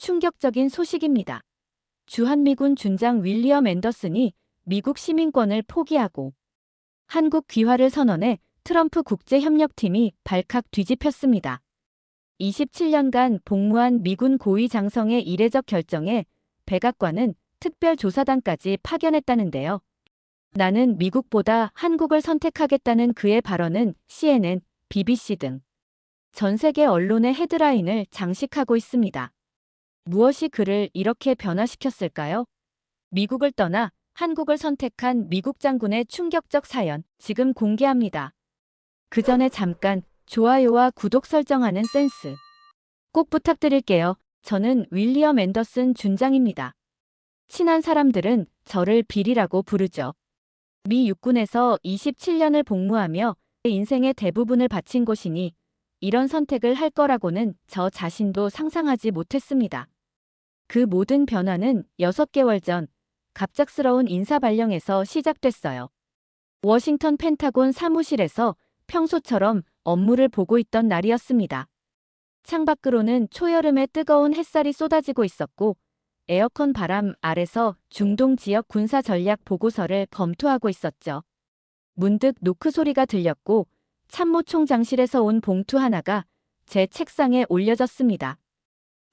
충격적인 소식입니다. 주한미군 준장 윌리엄 앤더슨이 미국 시민권을 포기하고 한국 귀화를 선언해 트럼프 국제협력팀이 발칵 뒤집혔습니다. 27년간 복무한 미군 고위 장성의 이례적 결정에 백악관은 특별조사단까지 파견했다는데요. 나는 미국보다 한국을 선택하겠다는 그의 발언은 CNN, BBC 등 전 세계 언론의 헤드라인을 장식하고 있습니다. 무엇이 그를 이렇게 변화시켰을까요? 미국을 떠나 한국을 선택한 미국 장군의 충격적 사연, 지금 공개합니다. 그 전에 잠깐 좋아요와 구독 설정하는 센스 꼭 부탁드릴게요. 저는 윌리엄 앤더슨 준장입니다. 친한 사람들은 저를 빌이라고 부르죠. 미 육군에서 27년을 복무하며 인생의 대부분을 바친 곳이니 이런 선택을 할 거라고는 저 자신도 상상하지 못했습니다. 그 모든 변화는 6개월 전 갑작스러운 인사 발령에서 시작됐어요. 워싱턴 펜타곤 사무실에서 평소처럼 업무를 보고 있던 날이었습니다. 창밖으로는 초여름의 뜨거운 햇살이 쏟아지고 있었고 에어컨 바람 아래서 중동 지역 군사 전략 보고서를 검토하고 있었죠. 문득 노크 소리가 들렸고 참모총장실에서 온 봉투 하나가 제 책상에 올려졌습니다.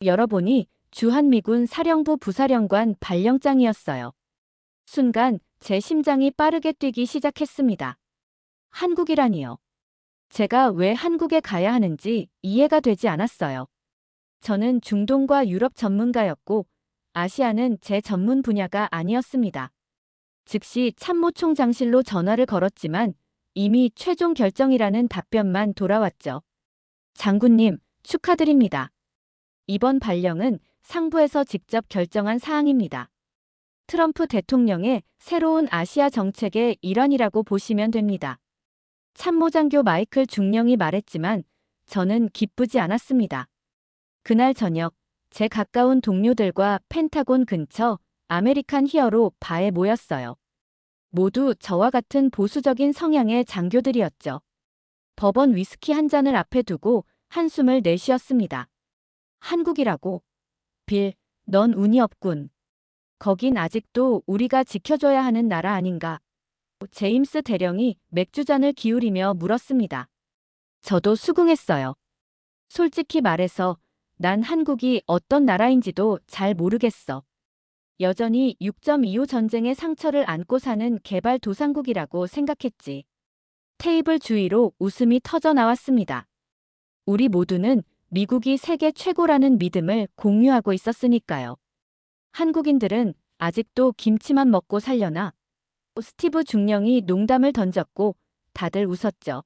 열어보니 주한미군 사령부 부사령관 발령장이었어요. 순간 제 심장이 빠르게 뛰기 시작했습니다. 한국이라니요. 제가 왜 한국에 가야 하는지 이해가 되지 않았어요. 저는 중동과 유럽 전문가였고 아시아는 제 전문 분야가 아니었습니다. 즉시 참모총장실로 전화를 걸었지만 이미 최종 결정이라는 답변만 돌아왔죠. 장군님, 축하드립니다. 이번 발령은 상부에서 직접 결정한 사항입니다. 트럼프 대통령의 새로운 아시아 정책의 일환이라고 보시면 됩니다. 참모장교 마이클 중령이 말했지만 저는 기쁘지 않았습니다. 그날 저녁 제 가까운 동료들과 펜타곤 근처 아메리칸 히어로 바에 모였어요. 모두 저와 같은 보수적인 성향의 장교들이었죠. 버번 위스키 한 잔을 앞에 두고 한숨을 내쉬었습니다. 한국이라고? 빌, 넌 운이 없군. 거긴 아직도 우리가 지켜줘야 하는 나라 아닌가? 제임스 대령이 맥주잔을 기울이며 물었습니다. 저도 수긍했어요. 솔직히 말해서 난 한국이 어떤 나라인지도 잘 모르겠어. 여전히 6.25 전쟁의 상처를 안고 사는 개발도상국이라고 생각했지. 테이블 주위로 웃음이 터져 나왔습니다. 우리 모두는 미국이 세계 최고라는 믿음을 공유하고 있었으니까요. 한국인들은 아직도 김치만 먹고 살려나? 스티브 중령이 농담을 던졌고 다들 웃었죠.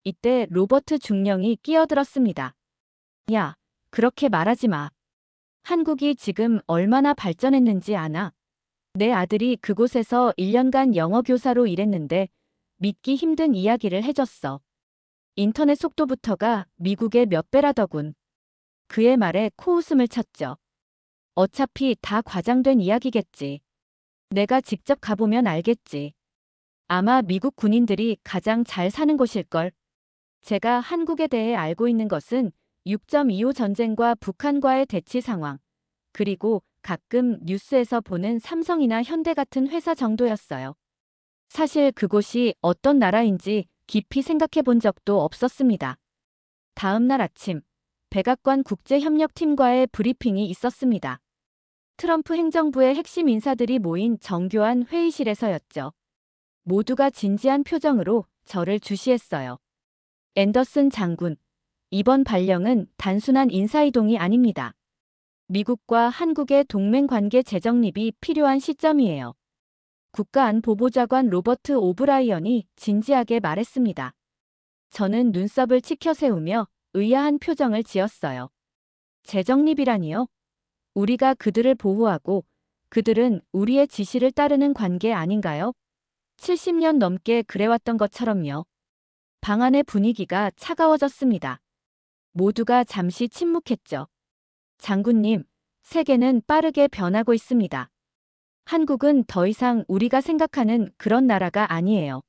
이때 로버트 중령이 끼어들었습니다. 야, 그렇게 말하지 마. 한국이 지금 얼마나 발전했는지 아나? 내 아들이 그곳에서 1년간 영어 교사로 일했는데 믿기 힘든 이야기를 해줬어. 인터넷 속도부터가 미국의 몇 배라더군. 그의 말에 코웃음을 쳤죠. 어차피 다 과장된 이야기겠지. 내가 직접 가보면 알겠지. 아마 미국 군인들이 가장 잘 사는 곳일걸. 제가 한국에 대해 알고 있는 것은 6.25 전쟁과 북한과의 대치 상황, 그리고 가끔 뉴스에서 보는 삼성이나 현대 같은 회사 정도였어요. 사실 그곳이 어떤 나라인지 깊이 생각해 본 적도 없었습니다. 다음 날 아침, 백악관 국제협력팀과의 브리핑이 있었습니다. 트럼프 행정부의 핵심 인사들이 모인 정교한 회의실에서였죠. 모두가 진지한 표정으로 저를 주시했어요. 앤더슨 장군, 이번 발령은 단순한 인사이동이 아닙니다. 미국과 한국의 동맹관계 재정립이 필요한 시점이에요. 국가안보보좌관 로버트 오브라이언이 진지하게 말했습니다. 저는 눈썹을 치켜 세우며 의아한 표정을 지었어요. 재정립이라니요? 우리가 그들을 보호하고 그들은 우리의 지시를 따르는 관계 아닌가요? 70년 넘게 그래왔던 것처럼요. 방 안의 분위기가 차가워졌습니다. 모두가 잠시 침묵했죠. 장군님, 세계는 빠르게 변하고 있습니다. 한국은 더 이상 우리가 생각하는 그런 나라가 아니에요.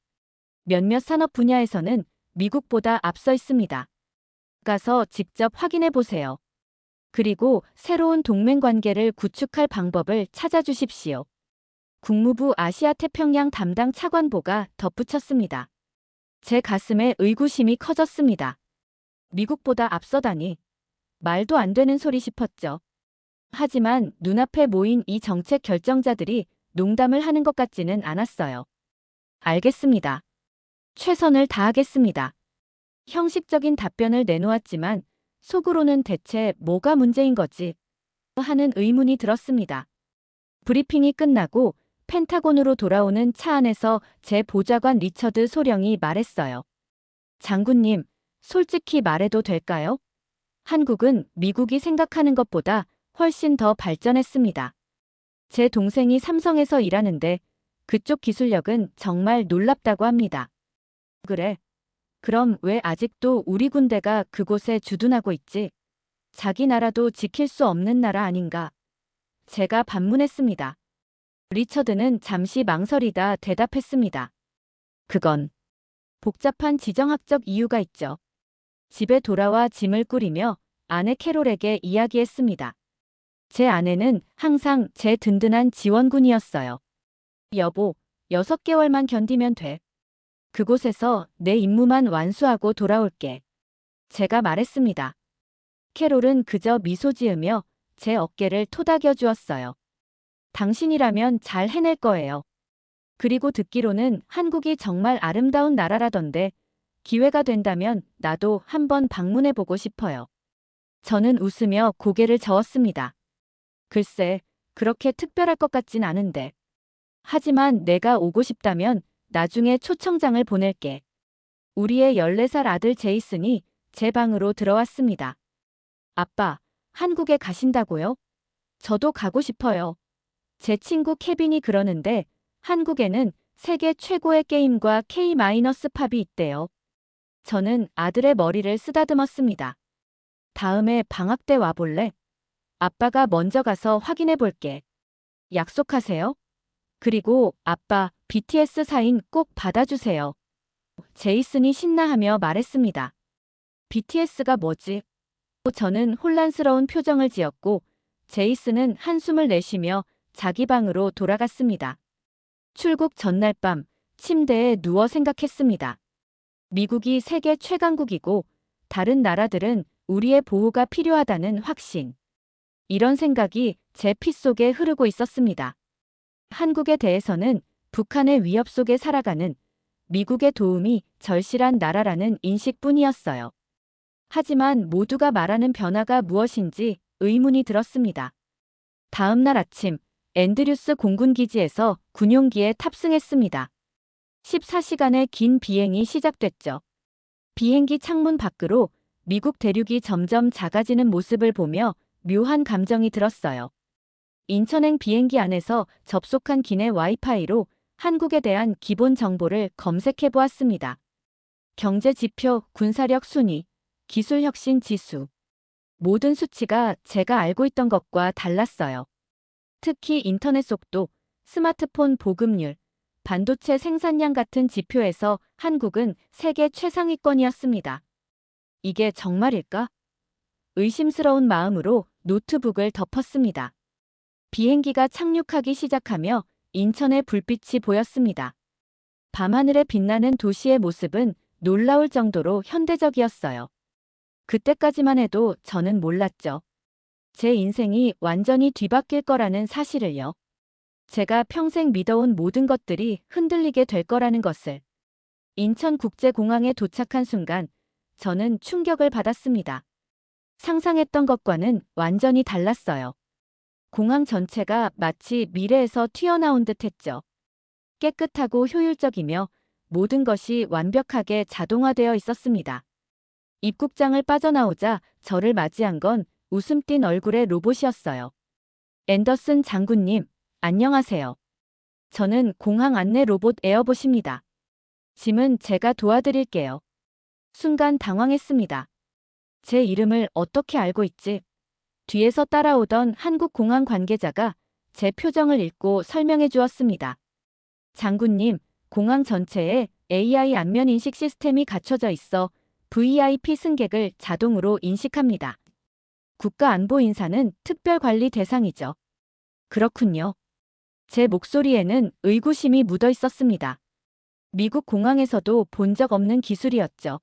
몇몇 산업 분야에서는 미국보다 앞서 있습니다. 가서 직접 확인해 보세요. 그리고 새로운 동맹 관계를 구축할 방법을 찾아주십시오. 국무부 아시아태평양 담당 차관보가 덧붙였습니다. 제 가슴에 의구심이 커졌습니다. 미국보다 앞서다니. 말도 안 되는 소리 싶었죠. 하지만 눈앞에 모인 이 정책 결정자들이 농담을 하는 것 같지는 않았어요. 알겠습니다. 최선을 다하겠습니다. 형식적인 답변을 내놓았지만 속으로는 대체 뭐가 문제인 거지? 하는 의문이 들었습니다. 브리핑이 끝나고 펜타곤으로 돌아오는 차 안에서 제 보좌관 리처드 소령이 말했어요. 장군님, 솔직히 말해도 될까요? 한국은 미국이 생각하는 것보다 훨씬 더 발전했습니다. 제 동생이 삼성에서 일하는데 그쪽 기술력은 정말 놀랍다고 합니다. 그래? 그럼 왜 아직도 우리 군대가 그곳에 주둔하고 있지? 자기 나라도 지킬 수 없는 나라 아닌가? 제가 반문했습니다. 리처드는 잠시 망설이다 대답했습니다. 그건 복잡한 지정학적 이유가 있죠. 집에 돌아와 짐을 꾸리며 아내 캐롤에게 이야기했습니다. 제 아내는 항상 제 든든한 지원군이었어요. 여보, 6개월만 견디면 돼. 그곳에서 내 임무만 완수하고 돌아올게. 제가 말했습니다. 캐롤은 그저 미소 지으며 제 어깨를 토닥여 주었어요. 당신이라면 잘 해낼 거예요. 그리고 듣기로는 한국이 정말 아름다운 나라라던데 기회가 된다면 나도 한번 방문해보고 싶어요. 저는 웃으며 고개를 저었습니다. 글쎄, 그렇게 특별할 것 같진 않은데. 하지만 내가 오고 싶다면 나중에 초청장을 보낼게. 우리의 14살 아들 제이슨이 제 방으로 들어왔습니다. 아빠, 한국에 가신다고요? 저도 가고 싶어요. 제 친구 케빈이 그러는데 한국에는 세계 최고의 게임과 K-팝이 있대요. 저는 아들의 머리를 쓰다듬었습니다. 다음에 방학 때 와볼래? 아빠가 먼저 가서 확인해 볼게. 약속하세요? 그리고 아빠, BTS 사인 꼭 받아주세요. 제이슨이 신나하며 말했습니다. BTS가 뭐지? 저는 혼란스러운 표정을 지었고 제이슨은 한숨을 내쉬며 자기 방으로 돌아갔습니다. 출국 전날 밤 침대에 누워 생각했습니다. 미국이 세계 최강국이고 다른 나라들은 우리의 보호가 필요하다는 확신. 이런 생각이 제 피 속에 흐르고 있었습니다. 한국에 대해서는 북한의 위협 속에 살아가는 미국의 도움이 절실한 나라라는 인식뿐이었어요. 하지만 모두가 말하는 변화가 무엇인지 의문이 들었습니다. 다음 날 아침 앤드류스 공군기지에서 군용기에 탑승했습니다. 14시간의 긴 비행이 시작됐죠. 비행기 창문 밖으로 미국 대륙이 점점 작아지는 모습을 보며 묘한 감정이 들었어요. 인천행 비행기 안에서 접속한 기내 와이파이로 한국에 대한 기본 정보를 검색해 보았습니다. 경제 지표, 군사력 순위, 기술 혁신 지수. 모든 수치가 제가 알고 있던 것과 달랐어요. 특히 인터넷 속도, 스마트폰 보급률, 반도체 생산량 같은 지표에서 한국은 세계 최상위권이었습니다. 이게 정말일까? 의심스러운 마음으로 노트북을 덮었습니다. 비행기가 착륙하기 시작하며 인천의 불빛이 보였습니다. 밤하늘에 빛나는 도시의 모습은 놀라울 정도로 현대적이었어요. 그때까지만 해도 저는 몰랐죠. 제 인생이 완전히 뒤바뀔 거라는 사실을요. 제가 평생 믿어온 모든 것들이 흔들리게 될 거라는 것을. 인천국제공항에 도착한 순간 저는 충격을 받았습니다. 상상했던 것과는 완전히 달랐어요. 공항 전체가 마치 미래에서 튀어나온 듯 했죠. 깨끗하고 효율적이며 모든 것이 완벽하게 자동화되어 있었습니다. 입국장을 빠져나오자 저를 맞이한 건 웃음 띤 얼굴의 로봇이었어요. 앤더슨 장군님, 안녕하세요. 저는 공항 안내 로봇 에어봇입니다. 짐은 제가 도와드릴게요. 순간 당황했습니다. 제 이름을 어떻게 알고 있지? 뒤에서 따라오던 한국 공항 관계자가 제 표정을 읽고 설명해 주었습니다. 장군님, 공항 전체에 AI 안면 인식 시스템이 갖춰져 있어 VIP 승객을 자동으로 인식합니다. 국가안보인사는 특별관리 대상이죠. 그렇군요. 제 목소리에는 의구심이 묻어 있었습니다. 미국 공항에서도 본 적 없는 기술이었죠.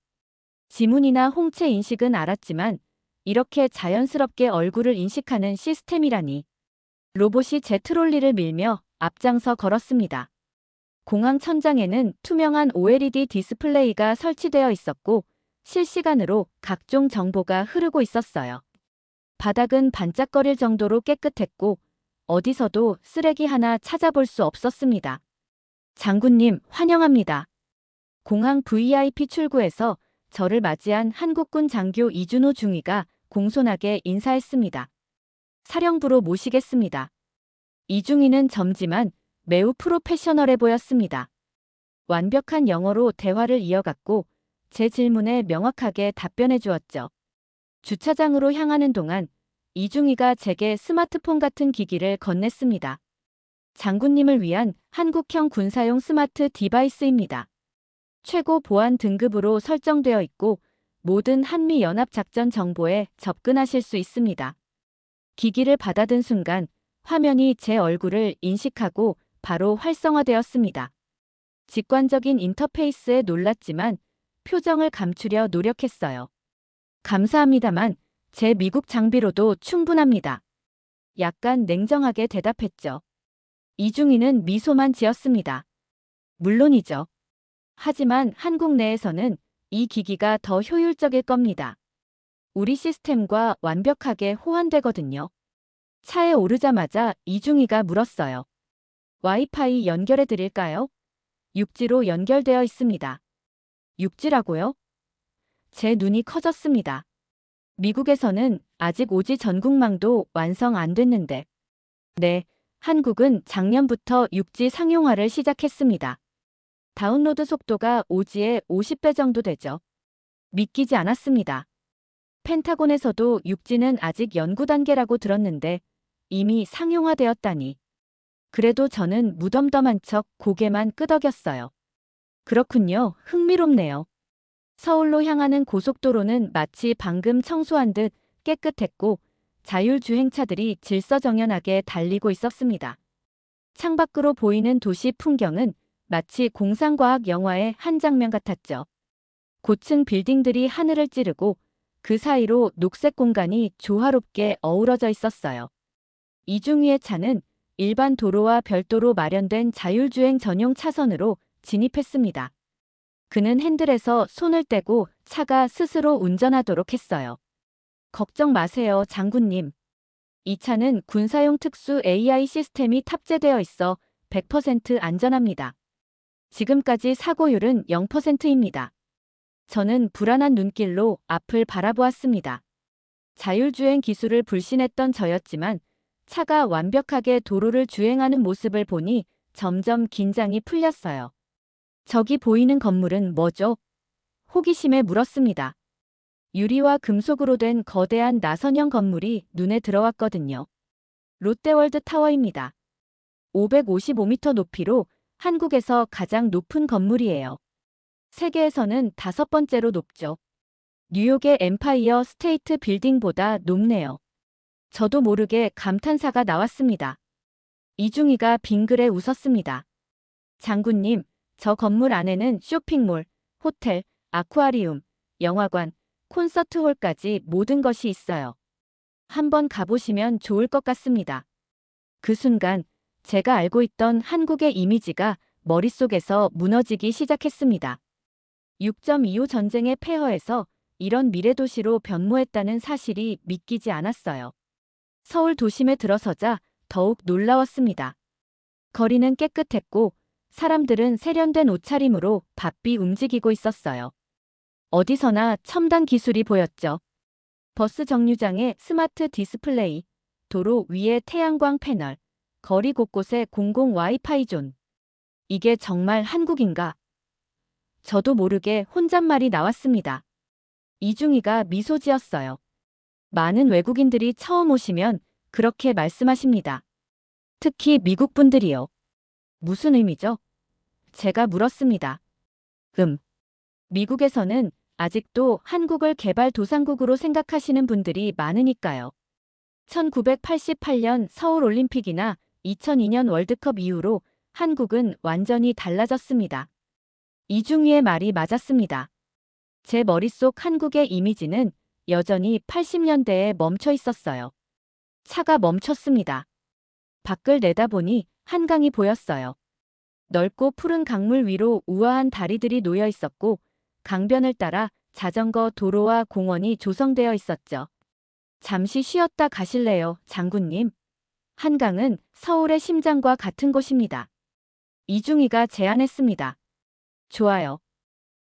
지문이나 홍채 인식은 알았지만 이렇게 자연스럽게 얼굴을 인식하는 시스템이라니. 로봇이 제 트롤리를 밀며 앞장서 걸었습니다. 공항 천장에는 투명한 OLED 디스플레이가 설치되어 있었고 실시간으로 각종 정보가 흐르고 있었어요. 바닥은 반짝거릴 정도로 깨끗했고 어디서도 쓰레기 하나 찾아볼 수 없었습니다. 장군님, 환영합니다. 공항 VIP 출구에서 저를 맞이한 한국군 장교 이준호 중위가 공손하게 인사했습니다. 사령부로 모시겠습니다. 이중위는 젊지만 매우 프로페셔널해 보였습니다. 완벽한 영어로 대화를 이어갔고 제 질문에 명확하게 답변해 주었죠. 주차장으로 향하는 동안 이중위가 제게 스마트폰 같은 기기를 건넸습니다. 장군님을 위한 한국형 군사용 스마트 디바이스입니다. 최고 보안 등급으로 설정되어 있고 모든 한미연합작전 정보에 접근하실 수 있습니다. 기기를 받아든 순간 화면이 제 얼굴을 인식하고 바로 활성화되었습니다. 직관적인 인터페이스에 놀랐지만 표정을 감추려 노력했어요. 감사합니다만 제 미국 장비로도 충분합니다. 약간 냉정하게 대답했죠. 이중위는 미소만 지었습니다. 물론이죠. 하지만 한국 내에서는 이 기기가 더 효율적일 겁니다. 우리 시스템과 완벽하게 호환되거든요. 차에 오르자마자 이중위가 물었어요. 와이파이 연결해 드릴까요? 6G로 연결되어 있습니다. 6G라고요? 제 눈이 커졌습니다. 미국에서는 아직 5G 전국망도 완성 안 됐는데. 네, 한국은 작년부터 6G 상용화를 시작했습니다. 다운로드 속도가 5G의 50배 정도 되죠. 믿기지 않았습니다. 펜타곤에서도 6G는 아직 연구 단계라고 들었는데 이미 상용화되었다니. 그래도 저는 무덤덤한 척 고개만 끄덕였어요. 그렇군요. 흥미롭네요. 서울로 향하는 고속도로는 마치 방금 청소한 듯 깨끗했고 자율주행차들이 질서정연하게 달리고 있었습니다. 창밖으로 보이는 도시 풍경은 마치 공상과학 영화의 한 장면 같았죠. 고층 빌딩들이 하늘을 찌르고 그 사이로 녹색 공간이 조화롭게 어우러져 있었어요. 이중위의 차는 일반 도로와 별도로 마련된 자율주행 전용 차선으로 진입했습니다. 그는 핸들에서 손을 떼고 차가 스스로 운전하도록 했어요. 걱정 마세요, 장군님. 이 차는 군사용 특수 AI 시스템이 탑재되어 있어 100% 안전합니다. 지금까지 사고율은 0%입니다. 저는 불안한 눈길로 앞을 바라보았습니다. 자율주행 기술을 불신했던 저였지만 차가 완벽하게 도로를 주행하는 모습을 보니 점점 긴장이 풀렸어요. 저기 보이는 건물은 뭐죠? 호기심에 물었습니다. 유리와 금속으로 된 거대한 나선형 건물이 눈에 들어왔거든요. 롯데월드 타워입니다. 555m 높이로 한국에서 가장 높은 건물이에요. 세계에서는 5번째로 높죠. 뉴욕의 엠파이어 스테이트 빌딩보다 높네요. 저도 모르게 감탄사가 나왔습니다. 이중위가 빙그레 웃었습니다. 장군님, 저 건물 안에는 쇼핑몰, 호텔, 아쿠아리움, 영화관, 콘서트홀까지 모든 것이 있어요. 한번 가보시면 좋을 것 같습니다. 그 순간 제가 알고 있던 한국의 이미지가 머릿속에서 무너지기 시작했습니다. 6.25 전쟁의 폐허에서 이런 미래도시로 변모했다는 사실이 믿기지 않았어요. 서울 도심에 들어서자 더욱 놀라웠습니다. 거리는 깨끗했고 사람들은 세련된 옷차림으로 바삐 움직이고 있었어요. 어디서나 첨단 기술이 보였죠. 버스 정류장에 스마트 디스플레이, 도로 위에 태양광 패널, 거리 곳곳에 공공 와이파이 존. 이게 정말 한국인가? 저도 모르게 혼잣말이 나왔습니다. 이중위가 미소 지었어요. 많은 외국인들이 처음 오시면 그렇게 말씀하십니다. 특히 미국 분들이요. 무슨 의미죠? 제가 물었습니다. 미국에서는 아직도 한국을 개발도상국으로 생각하시는 분들이 많으니까요. 1988년 서울올림픽이나 2002년 월드컵 이후로 한국은 완전히 달라졌습니다. 이중희의 말이 맞았습니다. 제 머릿속 한국의 이미지는 여전히 80년대에 멈춰 있었어요. 차가 멈췄습니다. 밖을 내다보니 한강이 보였어요. 넓고 푸른 강물 위로 우아한 다리들이 놓여 있었고 강변을 따라 자전거 도로와 공원이 조성되어 있었죠. 잠시 쉬었다 가실래요, 장군님? 한강은 서울의 심장과 같은 곳입니다. 이중희가 제안했습니다. 좋아요.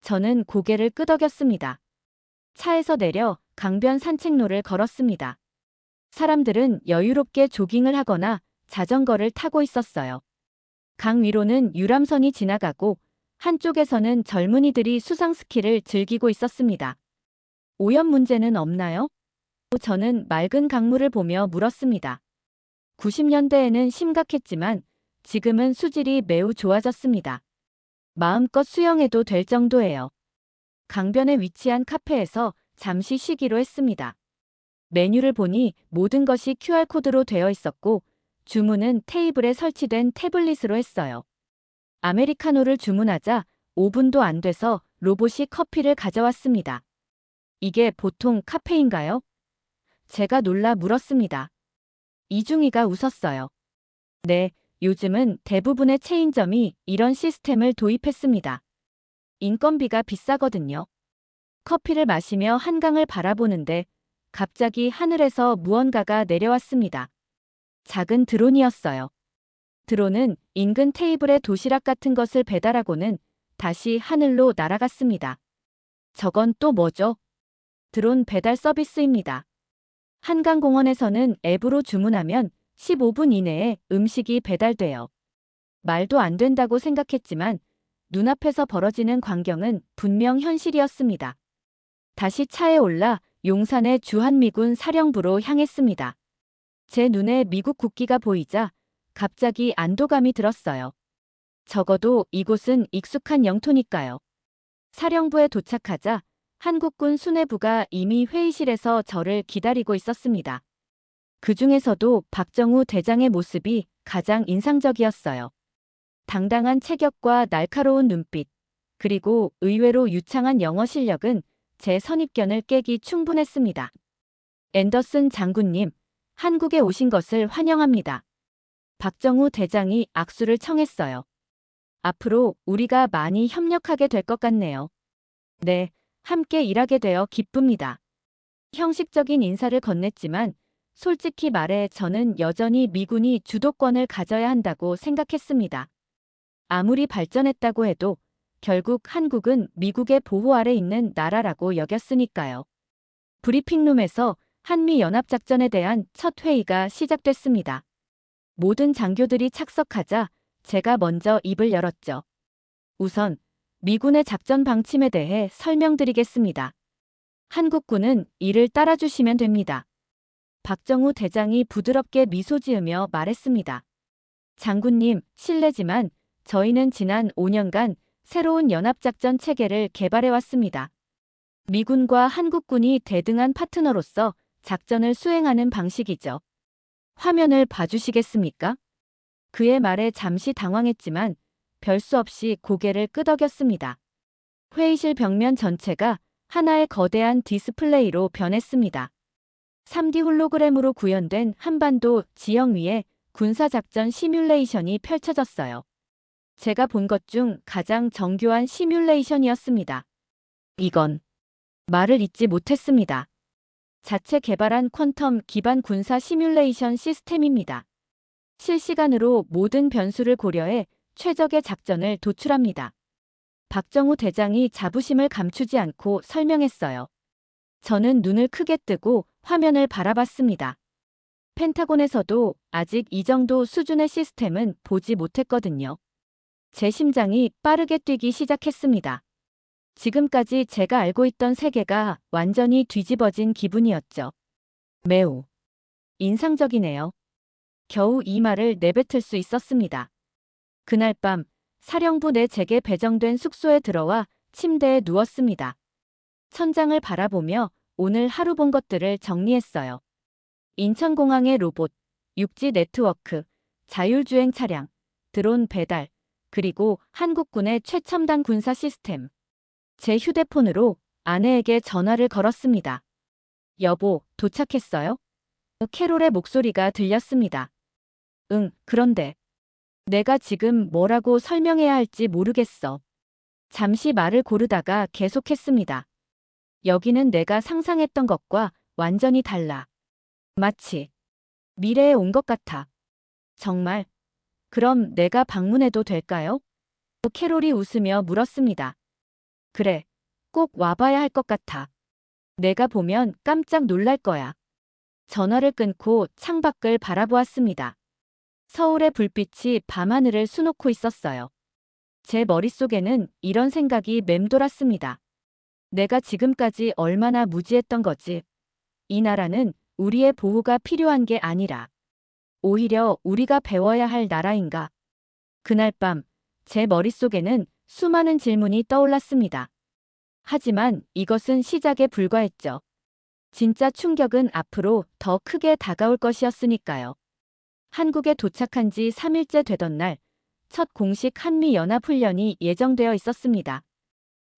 저는 고개를 끄덕였습니다. 차에서 내려 강변 산책로를 걸었습니다. 사람들은 여유롭게 조깅을 하거나 자전거를 타고 있었어요. 강 위로는 유람선이 지나가고 한쪽에서는 젊은이들이 수상 스키를 즐기고 있었습니다. 오염 문제는 없나요? 저는 맑은 강물을 보며 물었습니다. 90년대에는 심각했지만 지금은 수질이 매우 좋아졌습니다. 마음껏 수영해도 될 정도예요. 강변에 위치한 카페에서 잠시 쉬기로 했습니다. 메뉴를 보니 모든 것이 QR코드로 되어 있었고 주문은 테이블에 설치된 태블릿으로 했어요. 아메리카노를 주문하자 5분도 안 돼서 로봇이 커피를 가져왔습니다. 이게 보통 카페인가요? 제가 놀라 물었습니다. 이중희가 웃었어요. 네, 요즘은 대부분의 체인점이 이런 시스템을 도입했습니다. 인건비가 비싸거든요. 커피를 마시며 한강을 바라보는데 갑자기 하늘에서 무언가가 내려왔습니다. 작은 드론이었어요. 드론은 인근 테이블에 도시락 같은 것을 배달하고는 다시 하늘로 날아갔습니다. 저건 또 뭐죠? 드론 배달 서비스입니다. 한강공원에서는 앱으로 주문하면 15분 이내에 음식이 배달돼요. 말도 안 된다고 생각했지만 눈앞에서 벌어지는 광경은 분명 현실이었습니다. 다시 차에 올라 용산의 주한미군 사령부로 향했습니다. 제 눈에 미국 국기가 보이자 갑자기 안도감이 들었어요. 적어도 이곳은 익숙한 영토니까요. 사령부에 도착하자 한국군 수뇌부가 이미 회의실에서 저를 기다리고 있었습니다. 그 중에서도 박정우 대장의 모습이 가장 인상적이었어요. 당당한 체격과 날카로운 눈빛, 그리고 의외로 유창한 영어 실력은 제 선입견을 깨기 충분했습니다. 앤더슨 장군님, 한국에 오신 것을 환영합니다. 박정우 대장이 악수를 청했어요. 앞으로 우리가 많이 협력하게 될 것 같네요. 네, 함께 일하게 되어 기쁩니다. 형식적인 인사를 건넸지만 솔직히 말해 저는 여전히 미군이 주도권을 가져야 한다고 생각했습니다. 아무리 발전했다고 해도 결국 한국은 미국의 보호 아래 있는 나라라고 여겼으니까요. 브리핑룸에서 한미연합작전에 대한 첫 회의가 시작됐습니다. 모든 장교들이 착석하자 제가 먼저 입을 열었죠. 우선 미군의 작전 방침에 대해 설명드리겠습니다. 한국군은 이를 따라주시면 됩니다. 박정우 대장이 부드럽게 미소 지으며 말했습니다. 장군님, 실례지만 저희는 지난 5년간 새로운 연합작전 체계를 개발해왔습니다. 미군과 한국군이 대등한 파트너로서 작전을 수행하는 방식이죠. 화면을 봐주시겠습니까? 그의 말에 잠시 당황했지만 별 수 없이 고개를 끄덕였습니다. 회의실 벽면 전체가 하나의 거대한 디스플레이로 변했습니다. 3D 홀로그램으로 구현된 한반도 지형 위에 군사작전 시뮬레이션이 펼쳐졌어요. 제가 본 것 중 가장 정교한 시뮬레이션이었습니다. 이건 말을 잇지 못했습니다. 자체 개발한 퀀텀 기반 군사 시뮬레이션 시스템입니다. 실시간으로 모든 변수를 고려해 최적의 작전을 도출합니다. 박정우 대장이 자부심을 감추지 않고 설명했어요. 저는 눈을 크게 뜨고 화면을 바라봤습니다. 펜타곤에서도 아직 이 정도 수준의 시스템은 보지 못했거든요. 제 심장이 빠르게 뛰기 시작했습니다. 지금까지 제가 알고 있던 세계가 완전히 뒤집어진 기분이었죠. 매우 인상적이네요. 겨우 이 말을 내뱉을 수 있었습니다. 그날 밤 사령부 내 제게 배정된 숙소에 들어와 침대에 누웠습니다. 천장을 바라보며 오늘 하루 본 것들을 정리했어요. 인천공항의 로봇, 육지 네트워크, 자율주행 차량, 드론 배달, 그리고 한국군의 최첨단 군사 시스템. 제 휴대폰으로 아내에게 전화를 걸었습니다. 여보, 도착했어요? 캐롤의 목소리가 들렸습니다. 응, 그런데 내가 지금 뭐라고 설명해야 할지 모르겠어. 잠시 말을 고르다가 계속했습니다. 여기는 내가 상상했던 것과 완전히 달라. 마치 미래에 온 것 같아. 정말? 그럼 내가 방문해도 될까요? 캐롤이 웃으며 물었습니다. 그래, 꼭 와봐야 할 것 같아. 내가 보면 깜짝 놀랄 거야. 전화를 끊고 창밖을 바라보았습니다. 서울의 불빛이 밤하늘을 수놓고 있었어요. 제 머릿속에는 이런 생각이 맴돌았습니다. 내가 지금까지 얼마나 무지했던 거지. 이 나라는 우리의 보호가 필요한 게 아니라 오히려 우리가 배워야 할 나라인가. 그날 밤 제 머릿속에는 수많은 질문이 떠올랐습니다. 하지만 이것은 시작에 불과했죠. 진짜 충격은 앞으로 더 크게 다가올 것이었으니까요. 한국에 도착한 지 3일째 되던 날, 첫 공식 한미연합훈련이 예정되어 있었습니다.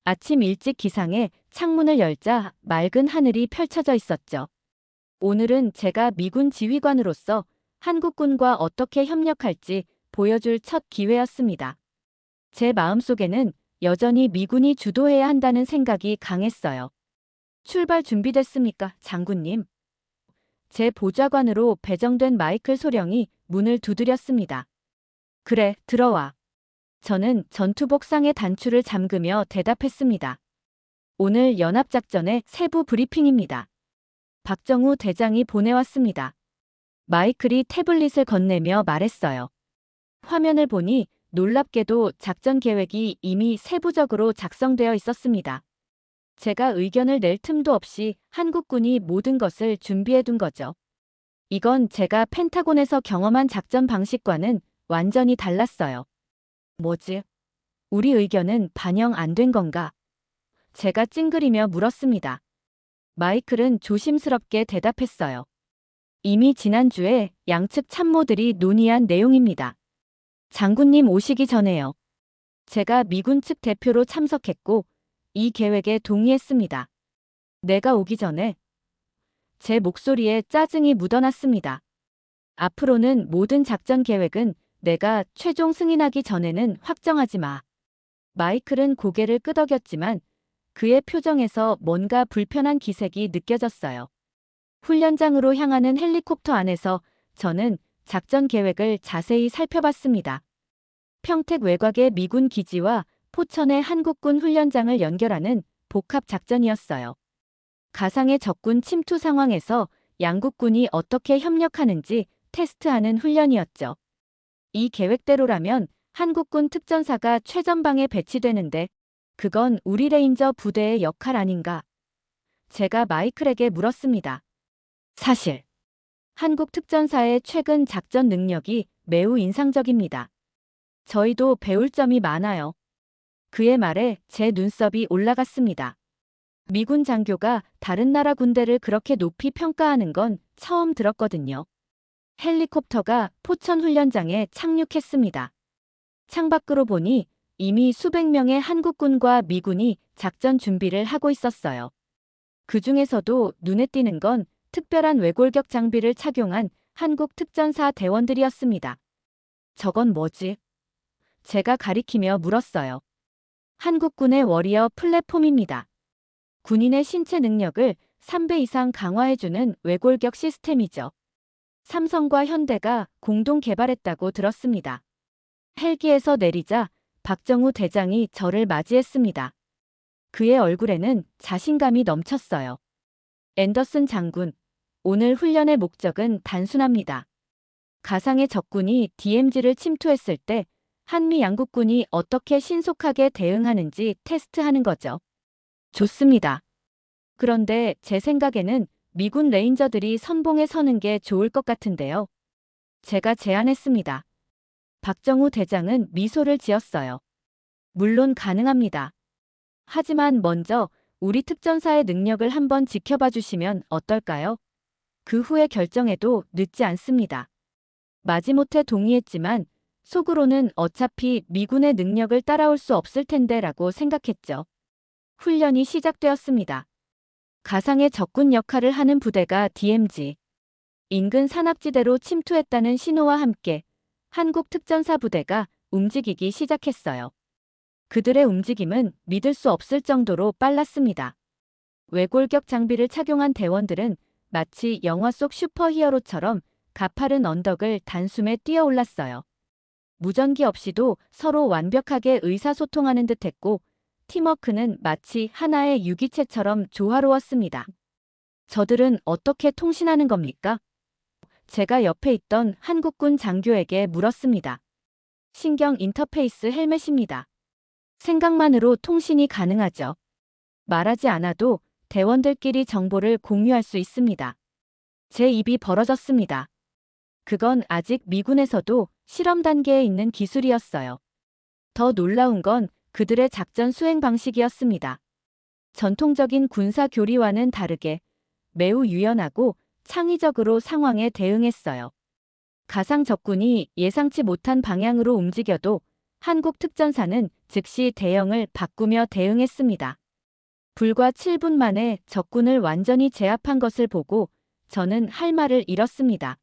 아침 일찍 기상해 창문을 열자 맑은 하늘이 펼쳐져 있었죠. 오늘은 제가 미군 지휘관으로서 한국군과 어떻게 협력할지 보여줄 첫 기회였습니다. 제 마음속에는 여전히 미군이 주도해야 한다는 생각이 강했어요. 출발 준비됐습니까, 장군님? 제 보좌관으로 배정된 마이클 소령이 문을 두드렸습니다. 그래, 들어와. 저는 전투복상의 단추를 잠그며 대답했습니다. 오늘 연합작전의 세부 브리핑입니다. 박정우 대장이 보내왔습니다. 마이클이 태블릿을 건네며 말했어요. 화면을 보니 놀랍게도 작전 계획이 이미 세부적으로 작성되어 있었습니다. 제가 의견을 낼 틈도 없이 한국군이 모든 것을 준비해둔 거죠. 이건 제가 펜타곤에서 경험한 작전 방식과는 완전히 달랐어요. 뭐지? 우리 의견은 반영 안 된 건가? 제가 찡그리며 물었습니다. 마이클은 조심스럽게 대답했어요. 이미 지난주에 양측 참모들이 논의한 내용입니다. 장군님 오시기 전에요. 제가 미군 측 대표로 참석했고 이 계획에 동의했습니다. 내가 오기 전에 제 목소리에 짜증이 묻어났습니다. 앞으로는 모든 작전 계획은 내가 최종 승인하기 전에는 확정하지 마. 마이클은 고개를 끄덕였지만 그의 표정에서 뭔가 불편한 기색이 느껴졌어요. 훈련장으로 향하는 헬리콥터 안에서 저는 작전 계획을 자세히 살펴봤습니다. 평택 외곽의 미군 기지와 포천의 한국군 훈련장을 연결하는 복합 작전이었어요. 가상의 적군 침투 상황에서 양국군이 어떻게 협력하는지 테스트하는 훈련이었죠. 이 계획대로라면 한국군 특전사가 최전방에 배치되는데 그건 우리 레인저 부대의 역할 아닌가? 제가 마이클에게 물었습니다. 사실 한국 특전사의 최근 작전 능력이 매우 인상적입니다. 저희도 배울 점이 많아요. 그의 말에 제 눈썹이 올라갔습니다. 미군 장교가 다른 나라 군대를 그렇게 높이 평가하는 건 처음 들었거든요. 헬리콥터가 포천 훈련장에 착륙했습니다. 창밖으로 보니 이미 수백 명의 한국군과 미군이 작전 준비를 하고 있었어요. 그 중에서도 눈에 띄는 건 특별한 외골격 장비를 착용한 한국 특전사 대원들이었습니다. 저건 뭐지? 제가 가리키며 물었어요. 한국군의 워리어 플랫폼입니다. 군인의 신체 능력을 3배 이상 강화해주는 외골격 시스템이죠. 삼성과 현대가 공동 개발했다고 들었습니다. 헬기에서 내리자 박정우 대장이 저를 맞이했습니다. 그의 얼굴에는 자신감이 넘쳤어요. 앤더슨 장군, 오늘 훈련의 목적은 단순합니다. 가상의 적군이 DMZ를 침투했을 때 한미 양국군이 어떻게 신속하게 대응하는지 테스트하는 거죠. 좋습니다. 그런데 제 생각에는 미군 레인저들이 선봉에 서는 게 좋을 것 같은데요. 제가 제안했습니다. 박정우 대장은 미소를 지었어요. 물론 가능합니다. 하지만 먼저 우리 특전사의 능력을 한번 지켜봐 주시면 어떨까요? 그 후에 결정해도 늦지 않습니다. 마지못해 동의했지만 속으로는 어차피 미군의 능력을 따라올 수 없을 텐데 라고 생각했죠. 훈련이 시작되었습니다. 가상의 적군 역할을 하는 부대가 DMZ. 인근 산악지대로 침투했다는 신호와 함께 한국 특전사 부대가 움직이기 시작했어요. 그들의 움직임은 믿을 수 없을 정도로 빨랐습니다. 외골격 장비를 착용한 대원들은 마치 영화 속 슈퍼히어로처럼 가파른 언덕을 단숨에 뛰어올랐어요. 무전기 없이도 서로 완벽하게 의사소통하는 듯했고 팀워크는 마치 하나의 유기체처럼 조화로웠습니다. 저들은 어떻게 통신하는 겁니까? 제가 옆에 있던 한국군 장교에게 물었습니다. 신경 인터페이스 헬멧입니다. 생각만으로 통신이 가능하죠. 말하지 않아도 대원들끼리 정보를 공유할 수 있습니다. 제 입이 벌어졌습니다. 그건 아직 미군에서도 실험 단계에 있는 기술이었어요. 더 놀라운 건 그들의 작전 수행 방식이었습니다. 전통적인 군사 교리와는 다르게 매우 유연하고 창의적으로 상황에 대응했어요. 가상 적군이 예상치 못한 방향으로 움직여도 한국 특전사는 즉시 대형을 바꾸며 대응했습니다. 불과 7분 만에 적군을 완전히 제압한 것을 보고 저는 할 말을 잃었습니다.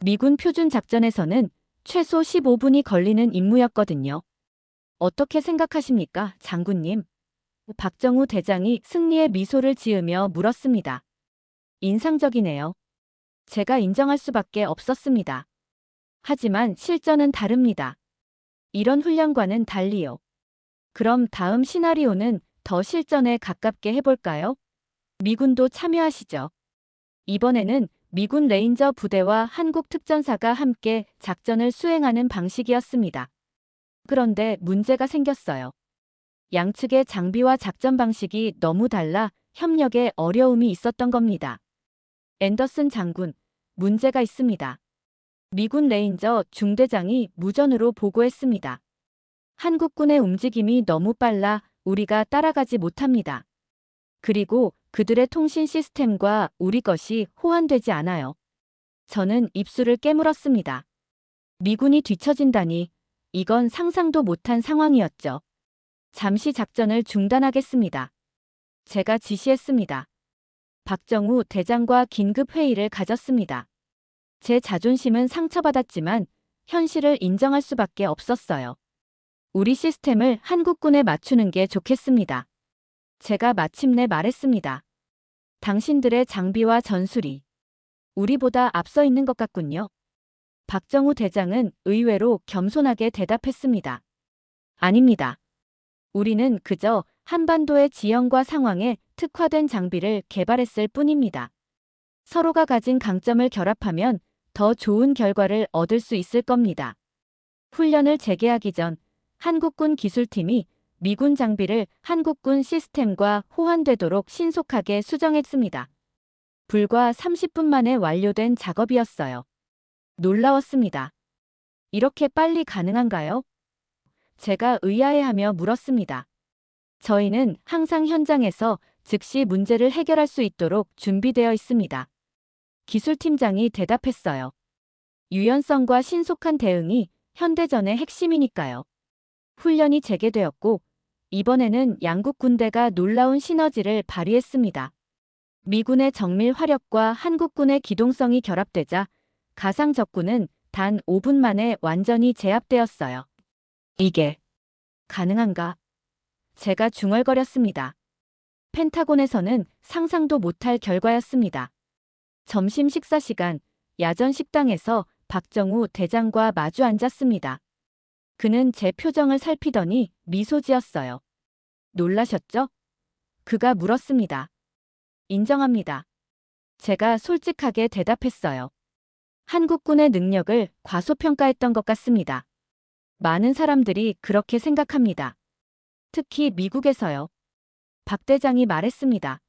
미군 표준 작전에서는 최소 15분이 걸리는 임무였거든요. 어떻게 생각하십니까, 장군님? 박정우 대장이 승리의 미소를 지으며 물었습니다. 인상적이네요. 제가 인정할 수밖에 없었습니다. 하지만 실전은 다릅니다. 이런 훈련과는 달리요. 그럼 다음 시나리오는 더 실전에 가깝게 해볼까요? 미군도 참여하시죠. 이번에는 미군 레인저 부대와 한국 특전사가 함께 작전을 수행하는 방식이었습니다. 그런데 문제가 생겼어요. 양측의 장비와 작전 방식이 너무 달라 협력에 어려움이 있었던 겁니다. 앤더슨 장군, 문제가 있습니다. 미군 레인저 중대장이 무전으로 보고했습니다. 한국군의 움직임이 너무 빨라 우리가 따라가지 못합니다. 그리고 그들의 통신 시스템과 우리 것이 호환되지 않아요. 저는 입술을 깨물었습니다. 미군이 뒤처진다니 이건 상상도 못한 상황이었죠. 잠시 작전을 중단하겠습니다. 제가 지시했습니다. 박정우 대장과 긴급 회의를 가졌습니다. 제 자존심은 상처받았지만 현실을 인정할 수밖에 없었어요. 우리 시스템을 한국군에 맞추는 게 좋겠습니다. 제가 마침내 말했습니다. 당신들의 장비와 전술이 우리보다 앞서 있는 것 같군요. 박정우 대장은 의외로 겸손하게 대답했습니다. 아닙니다. 우리는 그저 한반도의 지형과 상황에 특화된 장비를 개발했을 뿐입니다. 서로가 가진 강점을 결합하면 더 좋은 결과를 얻을 수 있을 겁니다. 훈련을 재개하기 전 한국군 기술팀이 미군 장비를 한국군 시스템과 호환되도록 신속하게 수정했습니다. 불과 30분 만에 완료된 작업이었어요. 놀라웠습니다. 이렇게 빨리 가능한가요? 제가 의아해하며 물었습니다. 저희는 항상 현장에서 즉시 문제를 해결할 수 있도록 준비되어 있습니다. 기술팀장이 대답했어요. 유연성과 신속한 대응이 현대전의 핵심이니까요. 훈련이 재개되었고 이번에는 양국 군대가 놀라운 시너지를 발휘했습니다. 미군의 정밀 화력과 한국군의 기동성이 결합되자 가상 적군은 단 5분 만에 완전히 제압되었어요. 이게 가능한가? 제가 중얼거렸습니다. 펜타곤에서는 상상도 못할 결과였습니다. 점심 식사 시간, 야전 식당에서 박정우 대장과 마주 앉았습니다. 그는 제 표정을 살피더니 미소 지었어요. 놀라셨죠? 그가 물었습니다. 인정합니다. 제가 솔직하게 대답했어요. 한국군의 능력을 과소평가했던 것 같습니다. 많은 사람들이 그렇게 생각합니다. 특히 미국에서요. 박 대장이 말했습니다.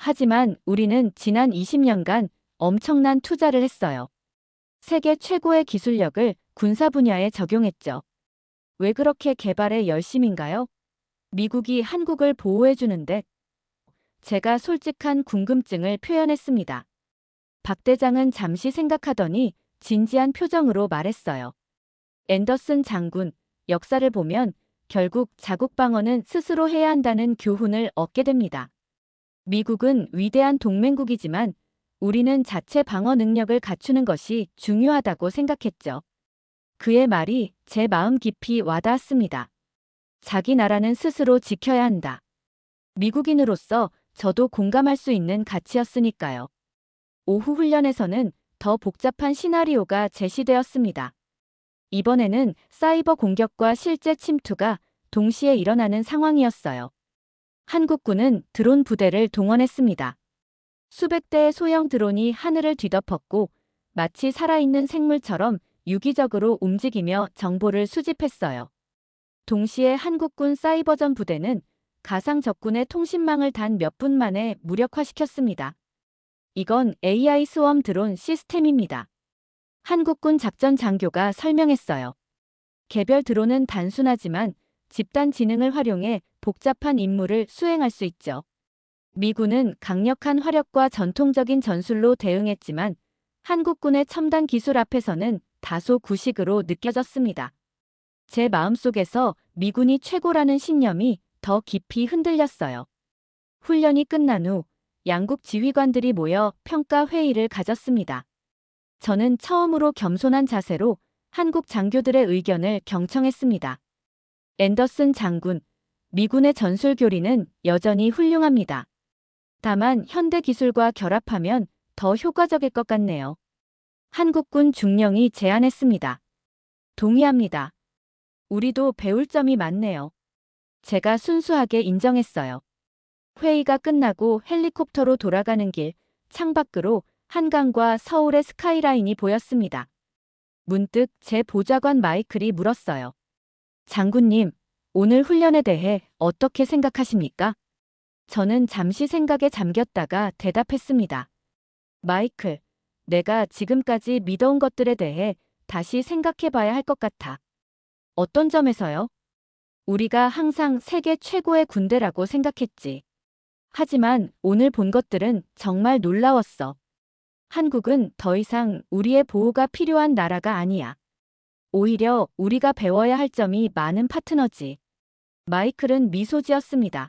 하지만 우리는 지난 20년간 엄청난 투자를 했어요. 세계 최고의 기술력을 군사 분야에 적용했죠. 왜 그렇게 개발에 열심인가요? 미국이 한국을 보호해주는데 제가 솔직한 궁금증을 표현했습니다. 박 대장은 잠시 생각하더니 진지한 표정으로 말했어요. 앤더슨 장군, 역사를 보면 결국 자국 방어는 스스로 해야 한다는 교훈을 얻게 됩니다. 미국은 위대한 동맹국이지만 우리는 자체 방어 능력을 갖추는 것이 중요하다고 생각했죠. 그의 말이 제 마음 깊이 와닿았습니다. 자기 나라는 스스로 지켜야 한다. 미국인으로서 저도 공감할 수 있는 가치였으니까요. 오후 훈련에서는 더 복잡한 시나리오가 제시되었습니다. 이번에는 사이버 공격과 실제 침투가 동시에 일어나는 상황이었어요. 한국군은 드론 부대를 동원했습니다. 수백 대의 소형 드론이 하늘을 뒤덮었고 마치 살아있는 생물처럼 유기적으로 움직이며 정보를 수집했어요. 동시에 한국군 사이버전 부대는 가상 적군의 통신망을 단 몇 분 만에 무력화시켰습니다. 이건 AI 스웜 드론 시스템입니다. 한국군 작전 장교가 설명했어요. 개별 드론은 단순하지만 집단 지능을 활용해 복잡한 임무를 수행할 수 있죠. 미군은 강력한 화력과 전통적인 전술로 대응했지만 한국군의 첨단 기술 앞에서는 다소 구식으로 느껴졌습니다. 제 마음속에서 미군이 최고라는 신념이 더 깊이 흔들렸어요. 훈련이 끝난 후 양국 지휘관들이 모여 평가 회의를 가졌습니다. 저는 처음으로 겸손한 자세로 한국 장교들의 의견을 경청했습니다. 앤더슨 장군, 미군의 전술 교리는 여전히 훌륭합니다. 다만 현대 기술과 결합하면 더 효과적일 것 같네요. 한국군 중령이 제안했습니다. 동의합니다. 우리도 배울 점이 많네요. 제가 순수하게 인정했어요. 회의가 끝나고 헬리콥터로 돌아가는 길, 창밖으로 한강과 서울의 스카이라인이 보였습니다. 문득 제 보좌관 마이클이 물었어요. 장군님, 오늘 훈련에 대해 어떻게 생각하십니까? 저는 잠시 생각에 잠겼다가 대답했습니다. 마이클, 내가 지금까지 믿어온 것들에 대해 다시 생각해봐야 할 것 같아. 어떤 점에서요? 우리가 항상 세계 최고의 군대라고 생각했지. 하지만 오늘 본 것들은 정말 놀라웠어. 한국은 더 이상 우리의 보호가 필요한 나라가 아니야. 오히려 우리가 배워야 할 점이 많은 파트너지. 마이클은 미소 지었습니다.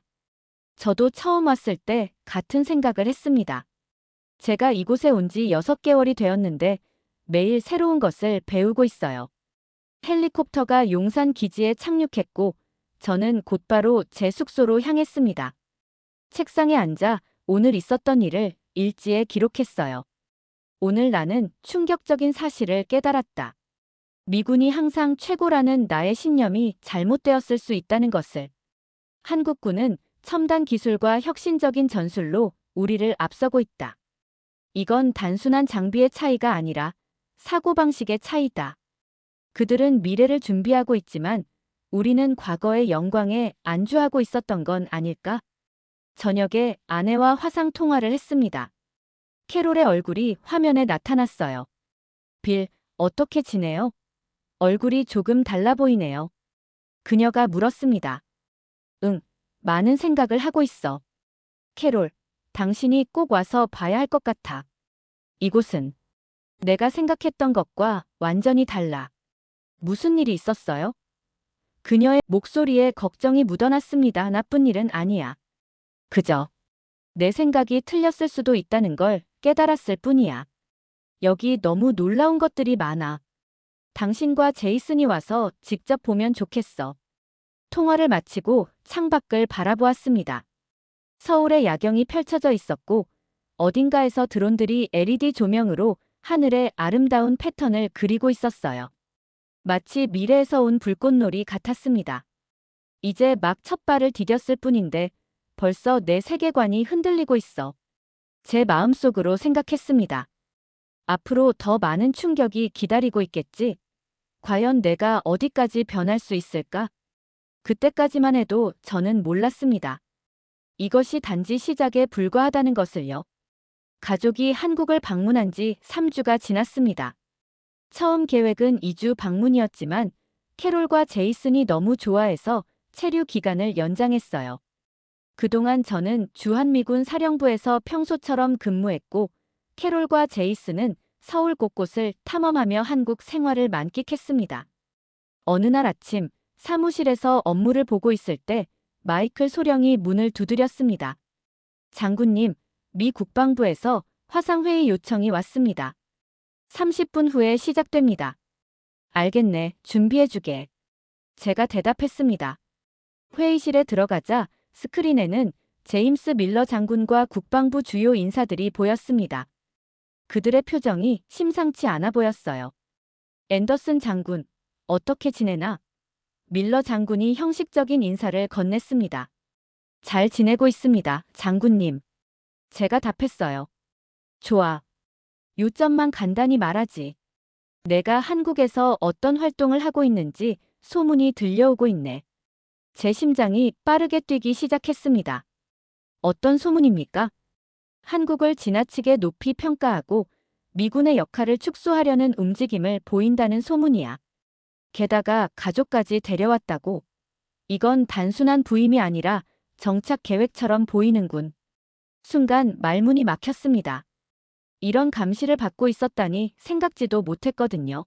저도 처음 왔을 때 같은 생각을 했습니다. 제가 이곳에 온 지 6개월이 되었는데 매일 새로운 것을 배우고 있어요. 헬리콥터가 용산 기지에 착륙했고 저는 곧바로 제 숙소로 향했습니다. 책상에 앉아 오늘 있었던 일을 일지에 기록했어요. 오늘 나는 충격적인 사실을 깨달았다. 미군이 항상 최고라는 나의 신념이 잘못되었을 수 있다는 것을. 한국군은 첨단 기술과 혁신적인 전술로 우리를 앞서고 있다. 이건 단순한 장비의 차이가 아니라 사고방식의 차이다. 그들은 미래를 준비하고 있지만 우리는 과거의 영광에 안주하고 있었던 건 아닐까? 저녁에 아내와 화상 통화를 했습니다. 캐롤의 얼굴이 화면에 나타났어요. 빌, 어떻게 지내요? 얼굴이 조금 달라 보이네요. 그녀가 물었습니다. 응, 많은 생각을 하고 있어. 캐롤, 당신이 꼭 와서 봐야 할 것 같아. 이곳은 내가 생각했던 것과 완전히 달라. 무슨 일이 있었어요? 그녀의 목소리에 걱정이 묻어났습니다. 나쁜 일은 아니야. 그저 내 생각이 틀렸을 수도 있다는 걸 깨달았을 뿐이야. 여기 너무 놀라운 것들이 많아. 당신과 제이슨이 와서 직접 보면 좋겠어. 통화를 마치고 창밖을 바라보았습니다. 서울의 야경이 펼쳐져 있었고 어딘가에서 드론들이 LED 조명으로 하늘의 아름다운 패턴을 그리고 있었어요. 마치 미래에서 온 불꽃놀이 같았습니다. 이제 막 첫 발을 디뎠을 뿐인데 벌써 내 세계관이 흔들리고 있어. 제 마음속으로 생각했습니다. 앞으로 더 많은 충격이 기다리고 있겠지? 과연 내가 어디까지 변할 수 있을까? 그때까지만 해도 저는 몰랐습니다. 이것이 단지 시작에 불과하다는 것을요. 가족이 한국을 방문한 지 3주가 지났습니다. 처음 계획은 2주 방문이었지만 캐롤과 제이슨이 너무 좋아해서 체류 기간을 연장했어요. 그동안 저는 주한미군 사령부에서 평소처럼 근무했고, 캐롤과 제이슨은 서울 곳곳을 탐험하며 한국 생활을 만끽했습니다. 어느 날 아침, 사무실에서 업무를 보고 있을 때 마이클 소령이 문을 두드렸습니다. 장군님, 미 국방부에서 화상회의 요청이 왔습니다. 30분 후에 시작됩니다. 알겠네, 준비해주게. 제가 대답했습니다. 회의실에 들어가자 스크린에는 제임스 밀러 장군과 국방부 주요 인사들이 보였습니다. 그들의 표정이 심상치 않아 보였어요. 앤더슨 장군, 어떻게 지내나? 밀러 장군이 형식적인 인사를 건넸습니다. 잘 지내고 있습니다, 장군님. 제가 답했어요. 좋아. 요점만 간단히 말하지. 내가 한국에서 어떤 활동을 하고 있는지 소문이 들려오고 있네. 제 심장이 빠르게 뛰기 시작했습니다. 어떤 소문입니까? 한국을 지나치게 높이 평가하고 미군의 역할을 축소하려는 움직임을 보인다는 소문이야. 게다가 가족까지 데려왔다고. 이건 단순한 부임이 아니라 정착 계획처럼 보이는군. 순간 말문이 막혔습니다. 이런 감시를 받고 있었다니 생각지도 못했거든요.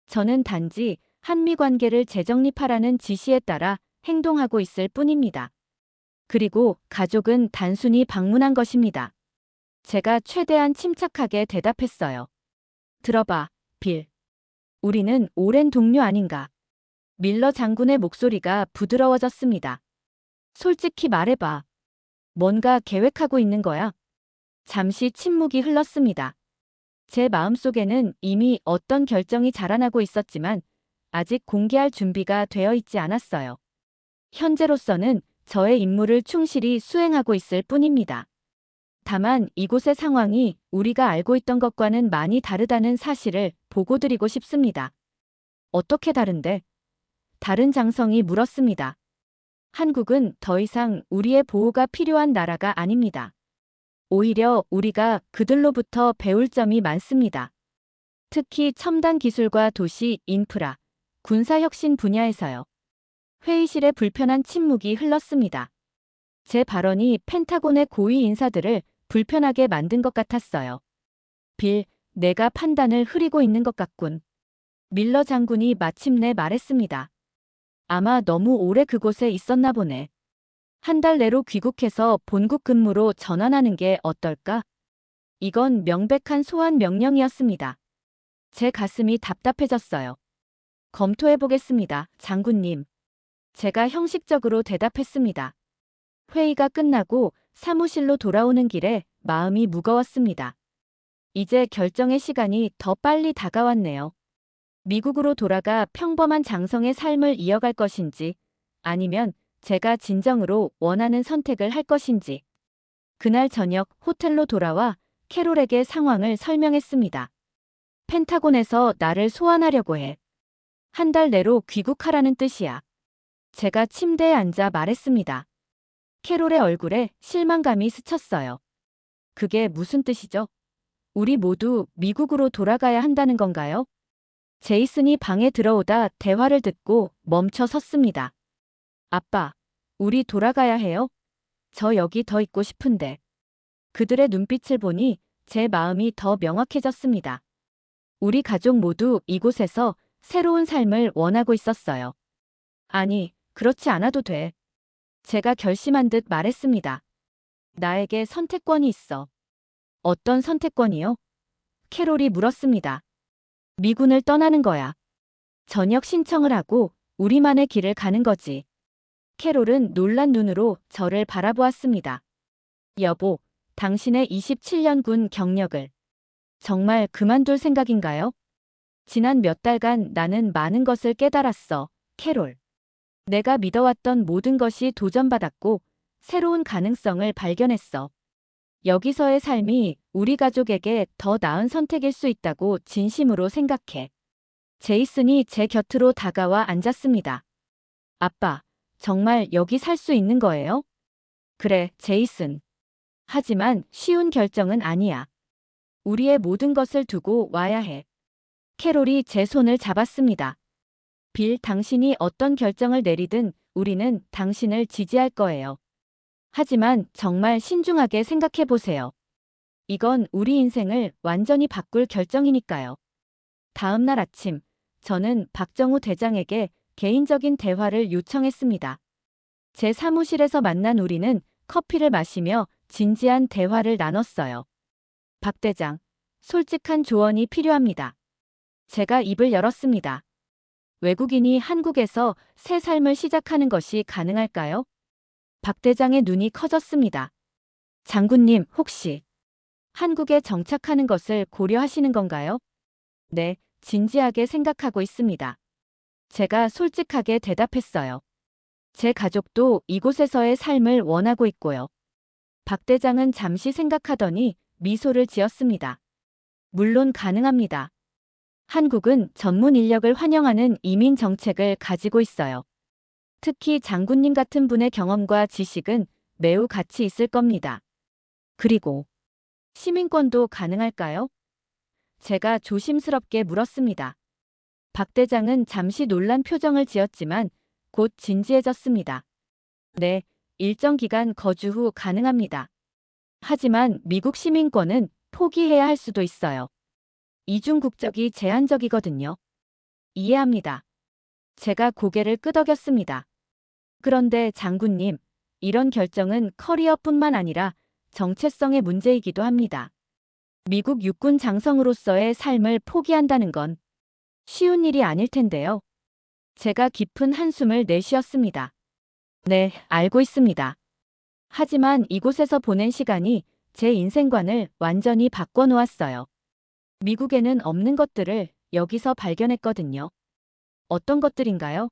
저는 단지 한미 관계를 재정립하라는 지시에 따라 행동하고 있을 뿐입니다. 그리고 가족은 단순히 방문한 것입니다. 제가 최대한 침착하게 대답했어요. 들어봐, 빌. 우리는 오랜 동료 아닌가. 밀러 장군의 목소리가 부드러워졌습니다. 솔직히 말해봐. 뭔가 계획하고 있는 거야? 잠시 침묵이 흘렀습니다. 제 마음속에는 이미 어떤 결정이 자라나고 있었지만 아직 공개할 준비가 되어 있지 않았어요. 현재로서는 저의 임무를 충실히 수행하고 있을 뿐입니다. 다만 이곳의 상황이 우리가 알고 있던 것과는 많이 다르다는 사실을 보고드리고 싶습니다. 어떻게 다른데? 다른 장성이 물었습니다. 한국은 더 이상 우리의 보호가 필요한 나라가 아닙니다. 오히려 우리가 그들로부터 배울 점이 많습니다. 특히 첨단 기술과 도시, 인프라, 군사혁신 분야에서요. 회의실에 불편한 침묵이 흘렀습니다. 제 발언이 펜타곤의 고위 인사들을 불편하게 만든 것 같았어요. 빌, 내가 판단을 흐리고 있는 것 같군. 밀러 장군이 마침내 말했습니다. 아마 너무 오래 그곳에 있었나 보네. 한 달 내로 귀국해서 본국 근무로 전환하는 게 어떨까? 이건 명백한 소환 명령이었습니다. 제 가슴이 답답해졌어요. 검토해보겠습니다, 장군님. 제가 형식적으로 대답했습니다. 회의가 끝나고 사무실로 돌아오는 길에 마음이 무거웠습니다. 이제 결정의 시간이 더 빨리 다가왔네요. 미국으로 돌아가 평범한 장성의 삶을 이어갈 것인지 아니면 제가 진정으로 원하는 선택을 할 것인지. 그날 저녁 호텔로 돌아와 캐롤에게 상황을 설명했습니다. 펜타곤에서 나를 소환하려고 해. 한 달 내로 귀국하라는 뜻이야. 제가 침대에 앉아 말했습니다. 캐롤의 얼굴에 실망감이 스쳤어요. 그게 무슨 뜻이죠? 우리 모두 미국으로 돌아가야 한다는 건가요? 제이슨이 방에 들어오다 대화를 듣고 멈춰 섰습니다. 아빠, 우리 돌아가야 해요? 저 여기 더 있고 싶은데. 그들의 눈빛을 보니 제 마음이 더 명확해졌습니다. 우리 가족 모두 이곳에서 새로운 삶을 원하고 있었어요. 아니, 그렇지 않아도 돼. 제가 결심한 듯 말했습니다. 나에게 선택권이 있어. 어떤 선택권이요? 캐롤이 물었습니다. 미군을 떠나는 거야. 전역 신청을 하고 우리만의 길을 가는 거지. 캐롤은 놀란 눈으로 저를 바라보았습니다. 여보, 당신의 27년 군 경력을 정말 그만둘 생각인가요? 지난 몇 달간 나는 많은 것을 깨달았어, 캐롤. 내가 믿어왔던 모든 것이 도전받았고 새로운 가능성을 발견했어. 여기서의 삶이 우리 가족에게 더 나은 선택일 수 있다고 진심으로 생각해. 제이슨이 제 곁으로 다가와 앉았습니다. 아빠, 정말 여기 살 수 있는 거예요? 그래, 제이슨. 하지만 쉬운 결정은 아니야. 우리의 모든 것을 두고 와야 해. 캐롤이 제 손을 잡았습니다. 빌, 당신이 어떤 결정을 내리든 우리는 당신을 지지할 거예요. 하지만 정말 신중하게 생각해 보세요. 이건 우리 인생을 완전히 바꿀 결정이니까요. 다음 날 아침, 저는 박정우 대장에게 개인적인 대화를 요청했습니다. 제 사무실에서 만난 우리는 커피를 마시며 진지한 대화를 나눴어요. 박 대장, 솔직한 조언이 필요합니다. 제가 입을 열었습니다. 외국인이 한국에서 새 삶을 시작하는 것이 가능할까요? 박 대장의 눈이 커졌습니다. 장군님, 혹시 한국에 정착하는 것을 고려하시는 건가요? 네, 진지하게 생각하고 있습니다. 제가 솔직하게 대답했어요. 제 가족도 이곳에서의 삶을 원하고 있고요. 박 대장은 잠시 생각하더니 미소를 지었습니다. 물론 가능합니다. 한국은 전문 인력을 환영하는 이민 정책을 가지고 있어요. 특히 장군님 같은 분의 경험과 지식은 매우 가치 있을 겁니다. 그리고 시민권도 가능할까요? 제가 조심스럽게 물었습니다. 박 대장은 잠시 놀란 표정을 지었지만 곧 진지해졌습니다. 네, 일정 기간 거주 후 가능합니다. 하지만 미국 시민권은 포기해야 할 수도 있어요. 이중 국적이 제한적이거든요. 이해합니다. 제가 고개를 끄덕였습니다. 그런데 장군님, 이런 결정은 커리어뿐만 아니라 정체성의 문제이기도 합니다. 미국 육군 장성으로서의 삶을 포기한다는 건 쉬운 일이 아닐 텐데요. 제가 깊은 한숨을 내쉬었습니다. 네, 알고 있습니다. 하지만 이곳에서 보낸 시간이 제 인생관을 완전히 바꿔놓았어요. 미국에는 없는 것들을 여기서 발견했거든요. 어떤 것들인가요?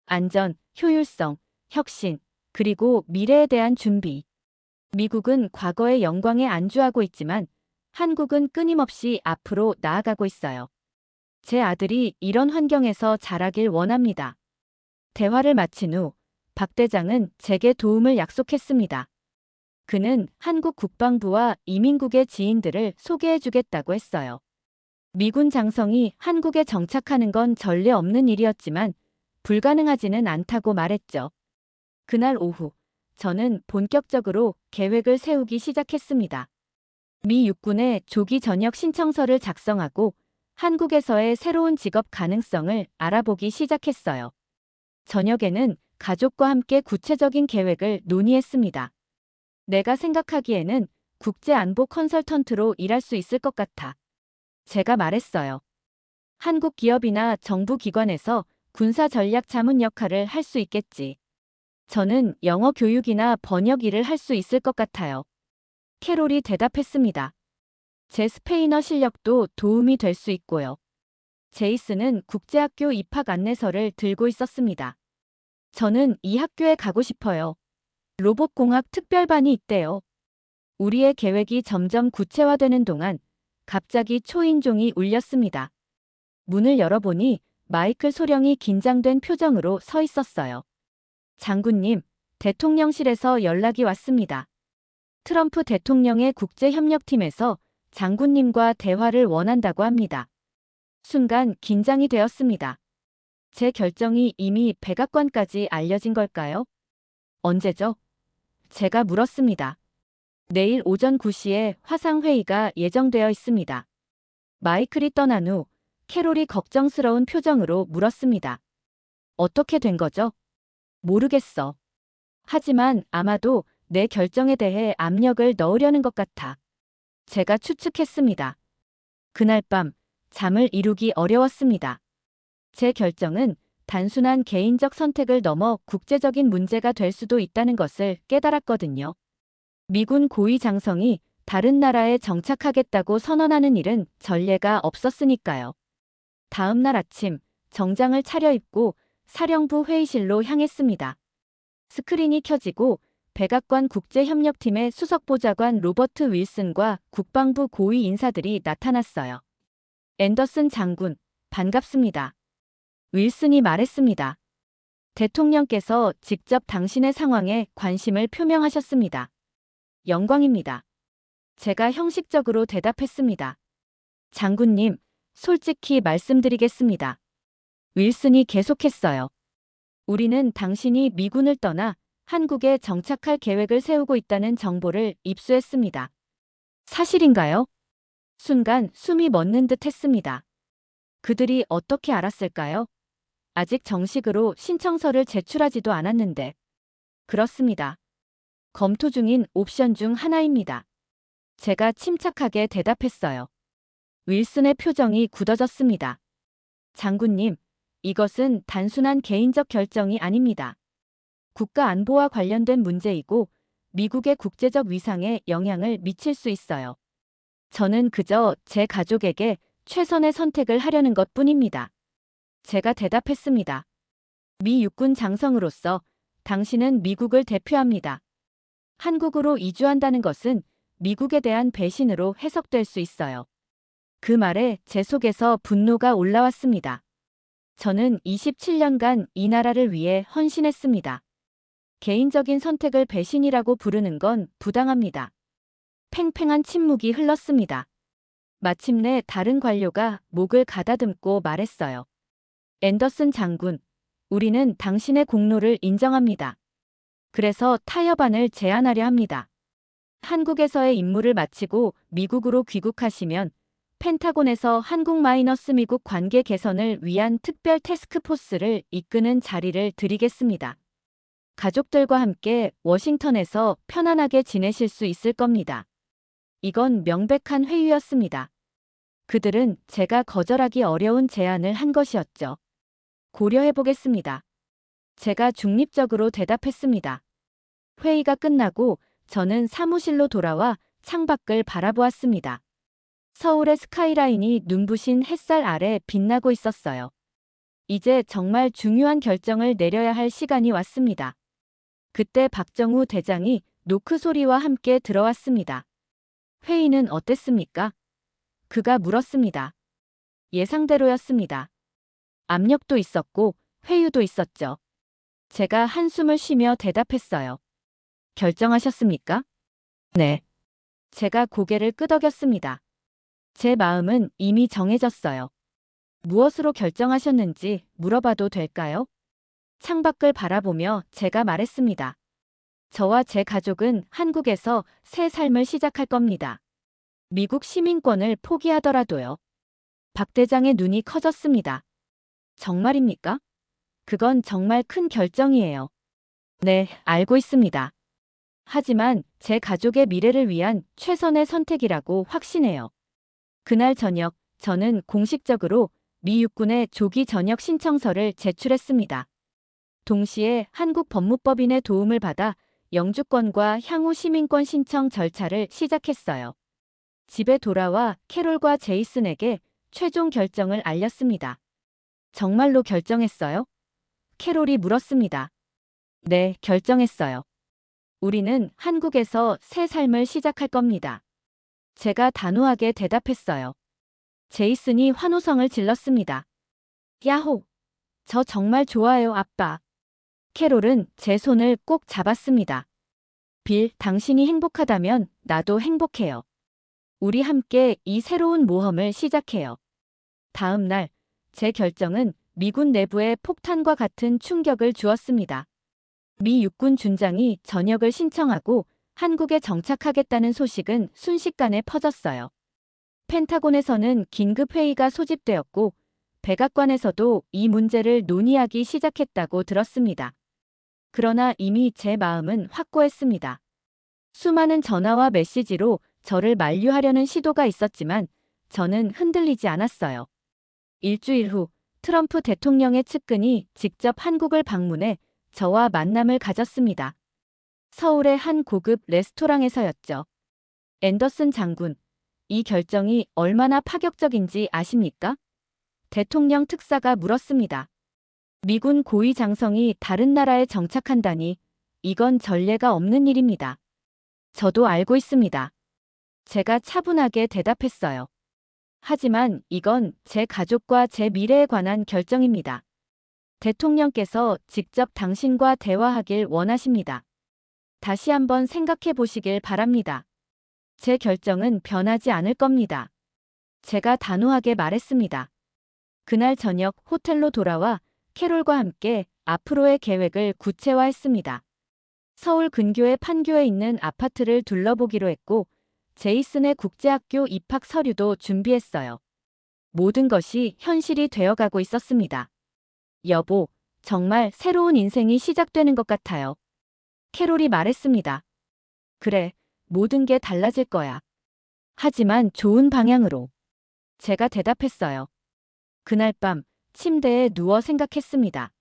안전, 효율성, 혁신, 그리고 미래에 대한 준비. 미국은 과거의 영광에 안주하고 있지만 한국은 끊임없이 앞으로 나아가고 있어요. 제 아들이 이런 환경에서 자라길 원합니다. 대화를 마친 후 박 대장은 제게 도움을 약속했습니다. 그는 한국 국방부와 이민국의 지인들을 소개해주겠다고 했어요. 미군 장성이 한국에 정착하는 건 전례 없는 일이었지만 불가능하지는 않다고 말했죠. 그날 오후, 저는 본격적으로 계획을 세우기 시작했습니다. 미 육군에 조기 전역 신청서를 작성하고 한국에서의 새로운 직업 가능성을 알아보기 시작했어요. 저녁에는 가족과 함께 구체적인 계획을 논의했습니다. 내가 생각하기에는 국제안보 컨설턴트로 일할 수 있을 것 같아. 제가 말했어요. 한국 기업이나 정부 기관에서 군사 전략 자문 역할을 할 수 있겠지. 저는 영어 교육이나 번역 일을 할 수 있을 것 같아요. 캐롤이 대답했습니다. 제 스페인어 실력도 도움이 될 수 있고요. 제이슨은 국제학교 입학 안내서를 들고 있었습니다. 저는 이 학교에 가고 싶어요. 로봇공학 특별반이 있대요. 우리의 계획이 점점 구체화되는 동안 갑자기 초인종이 울렸습니다. 문을 열어보니 마이클 소령이 긴장된 표정으로 서 있었어요. 장군님, 대통령실에서 연락이 왔습니다. 트럼프 대통령의 국제협력팀에서 장군님과 대화를 원한다고 합니다. 순간 긴장이 되었습니다. 제 결정이 이미 백악관까지 알려진 걸까요? 언제죠? 제가 물었습니다. 내일 오전 9시에 화상회의가 예정되어 있습니다. 마이클이 떠난 후 캐롤이 걱정스러운 표정으로 물었습니다. 어떻게 된 거죠? 모르겠어. 하지만 아마도 내 결정에 대해 압력을 넣으려는 것 같아. 제가 추측했습니다. 그날 밤 잠을 이루기 어려웠습니다. 제 결정은 단순한 개인적 선택을 넘어 국제적인 문제가 될 수도 있다는 것을 깨달았거든요. 미군 고위 장성이 다른 나라에 정착하겠다고 선언하는 일은 전례가 없었으니까요. 다음 날 아침 정장을 차려입고 사령부 회의실로 향했습니다. 스크린이 켜지고 백악관 국제협력팀의 수석보좌관 로버트 윌슨과 국방부 고위 인사들이 나타났어요. 앤더슨 장군, 반갑습니다. 윌슨이 말했습니다. 대통령께서 직접 당신의 상황에 관심을 표명하셨습니다. 영광입니다. 제가 형식적으로 대답했습니다. 장군님, 솔직히 말씀드리겠습니다. 윌슨이 계속했어요. 우리는 당신이 미군을 떠나 한국에 정착할 계획을 세우고 있다는 정보를 입수했습니다. 사실인가요? 순간 숨이 멎는 듯 했습니다. 그들이 어떻게 알았을까요? 아직 정식으로 신청서를 제출하지도 않았는데. 그렇습니다. 검토 중인 옵션 중 하나입니다. 제가 침착하게 대답했어요. 윌슨의 표정이 굳어졌습니다. 장군님, 이것은 단순한 개인적 결정이 아닙니다. 국가 안보와 관련된 문제이고 미국의 국제적 위상에 영향을 미칠 수 있어요. 저는 그저 제 가족에게 최선의 선택을 하려는 것뿐입니다. 제가 대답했습니다. 미 육군 장성으로서 당신은 미국을 대표합니다. 한국으로 이주한다는 것은 미국에 대한 배신으로 해석될 수 있어요. 그 말에 제 속에서 분노가 올라왔습니다. 저는 27년간 이 나라를 위해 헌신했습니다. 개인적인 선택을 배신이라고 부르는 건 부당합니다. 팽팽한 침묵이 흘렀습니다. 마침내 다른 관료가 목을 가다듬고 말했어요. 앤더슨 장군, 우리는 당신의 공로를 인정합니다. 그래서 타협안을 제안하려 합니다. 한국에서의 임무를 마치고 미국으로 귀국하시면 펜타곤에서 한국-미국 관계 개선을 위한 특별 태스크포스를 이끄는 자리를 드리겠습니다. 가족들과 함께 워싱턴에서 편안하게 지내실 수 있을 겁니다. 이건 명백한 회유였습니다. 그들은 제가 거절하기 어려운 제안을 한 것이었죠. 고려해보겠습니다. 제가 중립적으로 대답했습니다. 회의가 끝나고 저는 사무실로 돌아와 창밖을 바라보았습니다. 서울의 스카이라인이 눈부신 햇살 아래 빛나고 있었어요. 이제 정말 중요한 결정을 내려야 할 시간이 왔습니다. 그때 박정우 대장이 노크 소리와 함께 들어왔습니다. 회의는 어땠습니까? 그가 물었습니다. 예상대로였습니다. 압력도 있었고 회유도 있었죠. 제가 한숨을 쉬며 대답했어요. 결정하셨습니까? 네. 제가 고개를 끄덕였습니다. 제 마음은 이미 정해졌어요. 무엇으로 결정하셨는지 물어봐도 될까요? 창밖을 바라보며 제가 말했습니다. 저와 제 가족은 한국에서 새 삶을 시작할 겁니다. 미국 시민권을 포기하더라도요. 박 대장의 눈이 커졌습니다. 정말입니까? 그건 정말 큰 결정이에요. 네, 알고 있습니다. 하지만 제 가족의 미래를 위한 최선의 선택이라고 확신해요. 그날 저녁, 저는 공식적으로 미 육군의 조기 전역 신청서를 제출했습니다. 동시에 한국 법무법인의 도움을 받아 영주권과 향후 시민권 신청 절차를 시작했어요. 집에 돌아와 캐롤과 제이슨에게 최종 결정을 알렸습니다. 정말로 결정했어요? 캐롤이 물었습니다. 네, 결정했어요. 우리는 한국에서 새 삶을 시작할 겁니다. 제가 단호하게 대답했어요. 제이슨이 환호성을 질렀습니다. 야호! 저 정말 좋아요, 아빠. 캐롤은 제 손을 꼭 잡았습니다. 빌, 당신이 행복하다면 나도 행복해요. 우리 함께 이 새로운 모험을 시작해요. 다음 날, 제 결정은 미군 내부에 폭탄과 같은 충격을 주었습니다. 미 육군 준장이 전역을 신청하고 한국에 정착하겠다는 소식은 순식간에 퍼졌어요. 펜타곤에서는 긴급회의가 소집되었고 백악관에서도 이 문제를 논의하기 시작했다고 들었습니다. 그러나 이미 제 마음은 확고했습니다. 수많은 전화와 메시지로 저를 만류하려는 시도가 있었지만 저는 흔들리지 않았어요. 일주일 후 트럼프 대통령의 측근이 직접 한국을 방문해 저와 만남을 가졌습니다. 서울의 한 고급 레스토랑에서였죠. 앤더슨 장군, 이 결정이 얼마나 파격적인지 아십니까? 대통령 특사가 물었습니다. 미군 고위 장성이 다른 나라에 정착한다니 이건 전례가 없는 일입니다. 저도 알고 있습니다. 제가 차분하게 대답했어요. 하지만 이건 제 가족과 제 미래에 관한 결정입니다. 대통령께서 직접 당신과 대화하길 원하십니다. 다시 한번 생각해 보시길 바랍니다. 제 결정은 변하지 않을 겁니다. 제가 단호하게 말했습니다. 그날 저녁 호텔로 돌아와 캐롤과 함께 앞으로의 계획을 구체화했습니다. 서울 근교의 판교에 있는 아파트를 둘러보기로 했고, 제이슨의 국제학교 입학 서류도 준비했어요. 모든 것이 현실이 되어가고 있었습니다. 여보, 정말 새로운 인생이 시작되는 것 같아요. 캐롤이 말했습니다. 그래, 모든 게 달라질 거야. 하지만 좋은 방향으로. 제가 대답했어요. 그날 밤 침대에 누워 생각했습니다.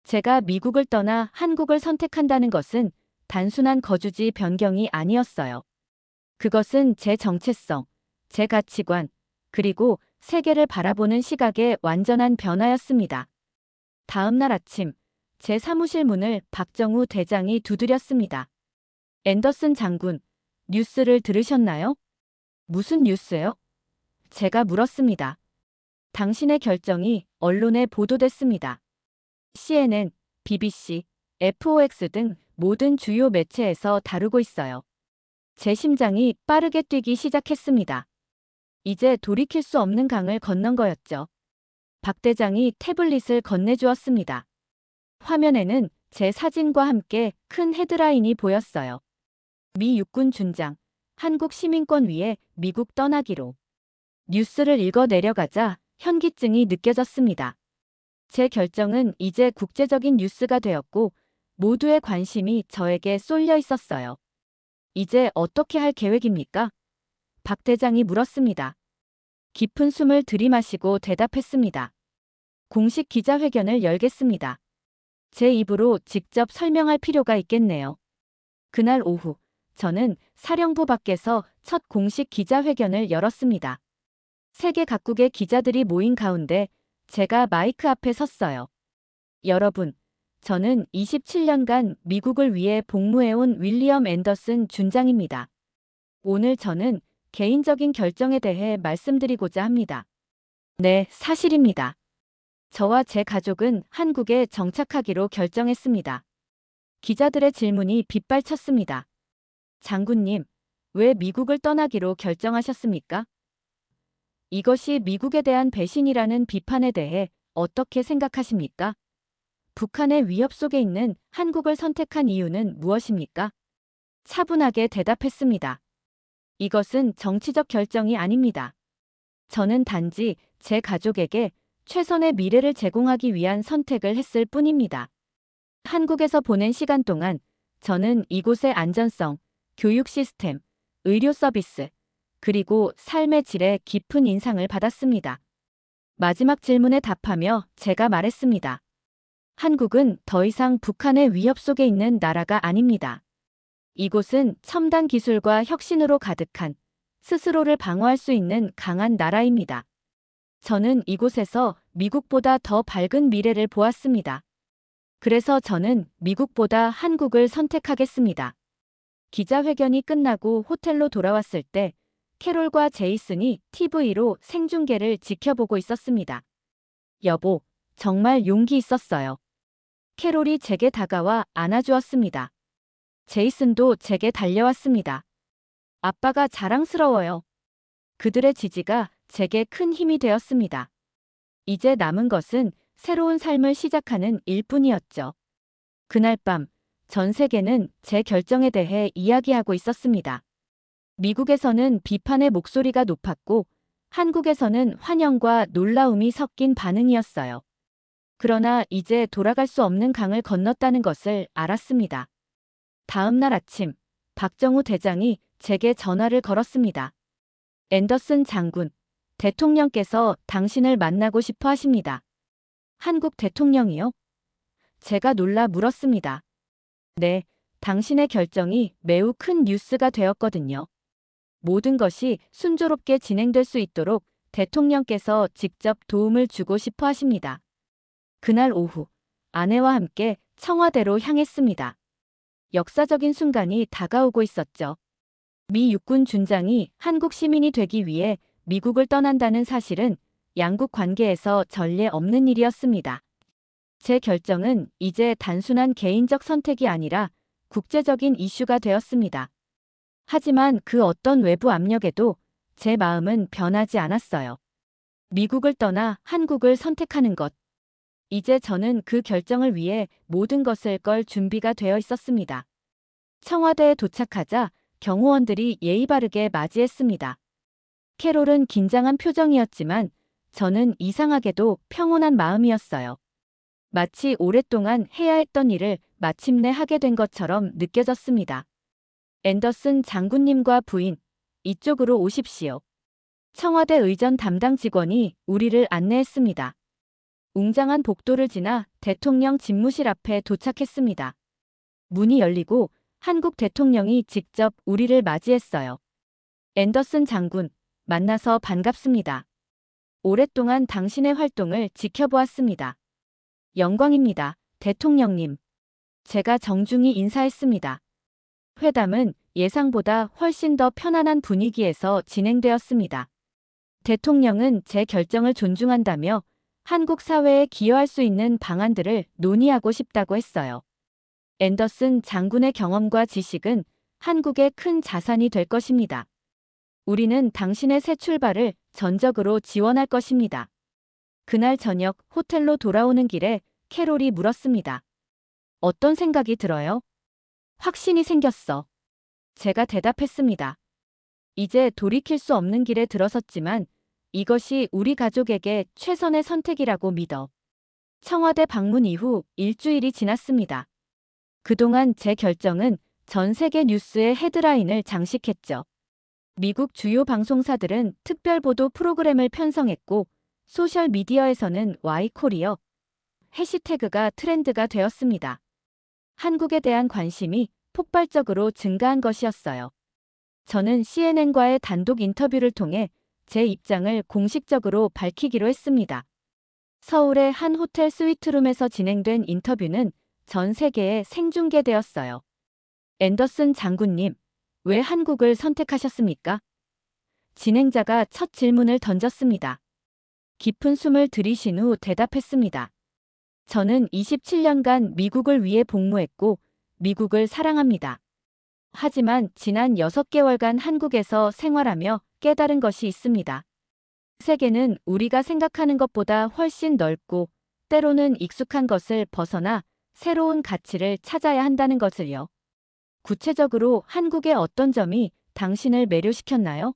제가 미국을 떠나 한국을 선택한다는 것은 단순한 거주지 변경이 아니었어요. 그것은 제 정체성, 제 가치관, 그리고 세계를 바라보는 시각의 완전한 변화였습니다. 다음 날 아침, 제 사무실 문을 박정우 대장이 두드렸습니다. 앤더슨 장군, 뉴스를 들으셨나요? 무슨 뉴스요? 제가 물었습니다. 당신의 결정이 언론에 보도됐습니다. CNN, BBC, FOX 등 모든 주요 매체에서 다루고 있어요. 제 심장이 빠르게 뛰기 시작했습니다. 이제 돌이킬 수 없는 강을 건넌 거였죠. 박 대장이 태블릿을 건네주었습니다. 화면에는 제 사진과 함께 큰 헤드라인이 보였어요. 미 육군 준장, 한국 시민권 위에 미국 떠나기로. 뉴스를 읽어 내려가자 현기증이 느껴졌습니다. 제 결정은 이제 국제적인 뉴스가 되었고 모두의 관심이 저에게 쏠려 있었어요. 이제 어떻게 할 계획입니까? 박 대장이 물었습니다. 깊은 숨을 들이마시고 대답했습니다. 공식 기자회견을 열겠습니다. 제 입으로 직접 설명할 필요가 있겠네요. 그날 오후, 저는 사령부 밖에서 첫 공식 기자회견을 열었습니다. 세계 각국의 기자들이 모인 가운데 제가 마이크 앞에 섰어요. 여러분, 저는 27년간 미국을 위해 복무해온 윌리엄 앤더슨 준장입니다. 오늘 저는 개인적인 결정에 대해 말씀드리고자 합니다. 네, 사실입니다. 저와 제 가족은 한국에 정착하기로 결정했습니다. 기자들의 질문이 빗발쳤습니다. 장군님, 왜 미국을 떠나기로 결정하셨습니까? 이것이 미국에 대한 배신이라는 비판에 대해 어떻게 생각하십니까? 북한의 위협 속에 있는 한국을 선택한 이유는 무엇입니까? 차분하게 대답했습니다. 이것은 정치적 결정이 아닙니다. 저는 단지 제 가족에게 최선의 미래를 제공하기 위한 선택을 했을 뿐입니다. 한국에서 보낸 시간 동안 저는 이곳의 안전성, 교육 시스템, 의료 서비스, 그리고 삶의 질에 깊은 인상을 받았습니다. 마지막 질문에 답하며 제가 말했습니다. 한국은 더 이상 북한의 위협 속에 있는 나라가 아닙니다. 이곳은 첨단 기술과 혁신으로 가득한 스스로를 방어할 수 있는 강한 나라입니다. 저는 이곳에서 미국보다 더 밝은 미래를 보았습니다. 그래서 저는 미국보다 한국을 선택하겠습니다. 기자회견이 끝나고 호텔로 돌아왔을 때 캐롤과 제이슨이 TV로 생중계를 지켜보고 있었습니다. 여보, 정말 용기 있었어요. 캐롤이 제게 다가와 안아주었습니다. 제이슨도 제게 달려왔습니다. 아빠가 자랑스러워요. 그들의 지지가 제게 큰 힘이 되었습니다. 이제 남은 것은 새로운 삶을 시작하는 일뿐이었죠. 그날 밤, 전 세계는 제 결정에 대해 이야기하고 있었습니다. 미국에서는 비판의 목소리가 높았고 한국에서는 환영과 놀라움이 섞인 반응이었어요. 그러나 이제 돌아갈 수 없는 강을 건넜다는 것을 알았습니다. 다음 날 아침, 박정우 대장이 제게 전화를 걸었습니다. 앤더슨 장군, 대통령께서 당신을 만나고 싶어 하십니다. 한국 대통령이요? 제가 놀라 물었습니다. 네, 당신의 결정이 매우 큰 뉴스가 되었거든요. 모든 것이 순조롭게 진행될 수 있도록 대통령께서 직접 도움을 주고 싶어 하십니다. 그날 오후, 아내와 함께 청와대로 향했습니다. 역사적인 순간이 다가오고 있었죠. 미 육군 준장이 한국 시민이 되기 위해 미국을 떠난다는 사실은 양국 관계에서 전례 없는 일이었습니다. 제 결정은 이제 단순한 개인적 선택이 아니라 국제적인 이슈가 되었습니다. 하지만 그 어떤 외부 압력에도 제 마음은 변하지 않았어요. 미국을 떠나 한국을 선택하는 것. 이제 저는 그 결정을 위해 모든 것을 걸 준비가 되어 있었습니다. 청와대에 도착하자 경호원들이 예의 바르게 맞이했습니다. 캐롤은 긴장한 표정이었지만 저는 이상하게도 평온한 마음이었어요. 마치 오랫동안 해야 했던 일을 마침내 하게 된 것처럼 느껴졌습니다. 앤더슨 장군님과 부인, 이쪽으로 오십시오. 청와대 의전 담당 직원이 우리를 안내했습니다. 웅장한 복도를 지나 대통령 집무실 앞에 도착했습니다. 문이 열리고 한국 대통령이 직접 우리를 맞이했어요. 앤더슨 장군, 만나서 반갑습니다. 오랫동안 당신의 활동을 지켜보았습니다. 영광입니다, 대통령님. 제가 정중히 인사했습니다. 회담은 예상보다 훨씬 더 편안한 분위기에서 진행되었습니다. 대통령은 제 결정을 존중한다며 한국 사회에 기여할 수 있는 방안들을 논의하고 싶다고 했어요. 앤더슨 장군의 경험과 지식은 한국의 큰 자산이 될 것입니다. 우리는 당신의 새 출발을 전적으로 지원할 것입니다. 그날 저녁 호텔로 돌아오는 길에 캐롤이 물었습니다. 어떤 생각이 들어요? 확신이 생겼어. 제가 대답했습니다. 이제 돌이킬 수 없는 길에 들어섰지만 이것이 우리 가족에게 최선의 선택이라고 믿어. 청와대 방문 이후 일주일이 지났습니다. 그동안 제 결정은 전 세계 뉴스의 헤드라인을 장식했죠. 미국 주요 방송사들은 특별보도 프로그램을 편성했고 소셜미디어에서는 와이코리어 해시태그가 트렌드가 되었습니다. 한국에 대한 관심이 폭발적으로 증가한 것이었어요. 저는 CNN과의 단독 인터뷰를 통해 제 입장을 공식적으로 밝히기로 했습니다. 서울의 한 호텔 스위트룸에서 진행된 인터뷰는 전 세계에 생중계되었어요. 앤더슨 장군님, 왜 한국을 선택하셨습니까? 진행자가 첫 질문을 던졌습니다. 깊은 숨을 들이신 후 대답했습니다. 저는 27년간 미국을 위해 복무했고 미국을 사랑합니다. 하지만 지난 6개월간 한국에서 생활하며 깨달은 것이 있습니다. 세계는 우리가 생각하는 것보다 훨씬 넓고 때로는 익숙한 것을 벗어나 새로운 가치를 찾아야 한다는 것을요. 구체적으로 한국의 어떤 점이 당신을 매료시켰나요?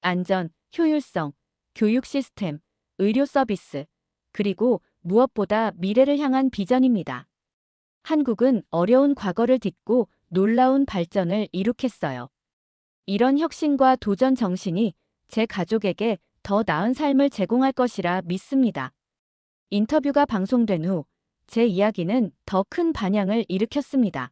안전, 효율성, 교육 시스템, 의료 서비스, 그리고 무엇보다 미래를 향한 비전입니다. 한국은 어려운 과거를 딛고 놀라운 발전을 이룩했어요. 이런 혁신과 도전 정신이 제 가족에게 더 나은 삶을 제공할 것이라 믿습니다. 인터뷰가 방송된 후 제 이야기는 더 큰 반향을 일으켰습니다.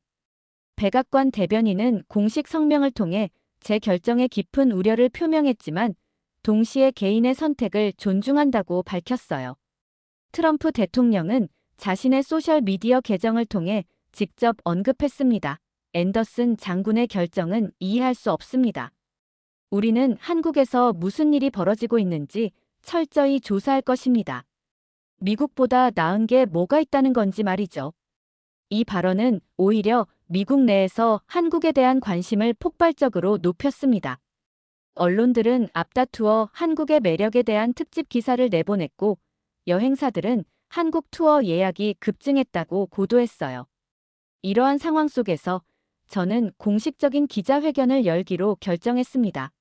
백악관 대변인은 공식 성명을 통해 제 결정에 깊은 우려를 표명했지만 동시에 개인의 선택을 존중한다고 밝혔어요. 트럼프 대통령은 자신의 소셜미디어 계정을 통해 직접 언급했습니다. 앤더슨 장군의 결정은 이해할 수 없습니다. 우리는 한국에서 무슨 일이 벌어지고 있는지 철저히 조사할 것입니다. 미국보다 나은 게 뭐가 있다는 건지 말이죠. 이 발언은 오히려 미국 내에서 한국에 대한 관심을 폭발적으로 높였습니다. 언론들은 앞다투어 한국의 매력에 대한 특집 기사를 내보냈고 여행사들은 한국 투어 예약이 급증했다고 고도했어요. 이러한 상황 속에서 저는 공식적인 기자회견을 열기로 결정했습니다.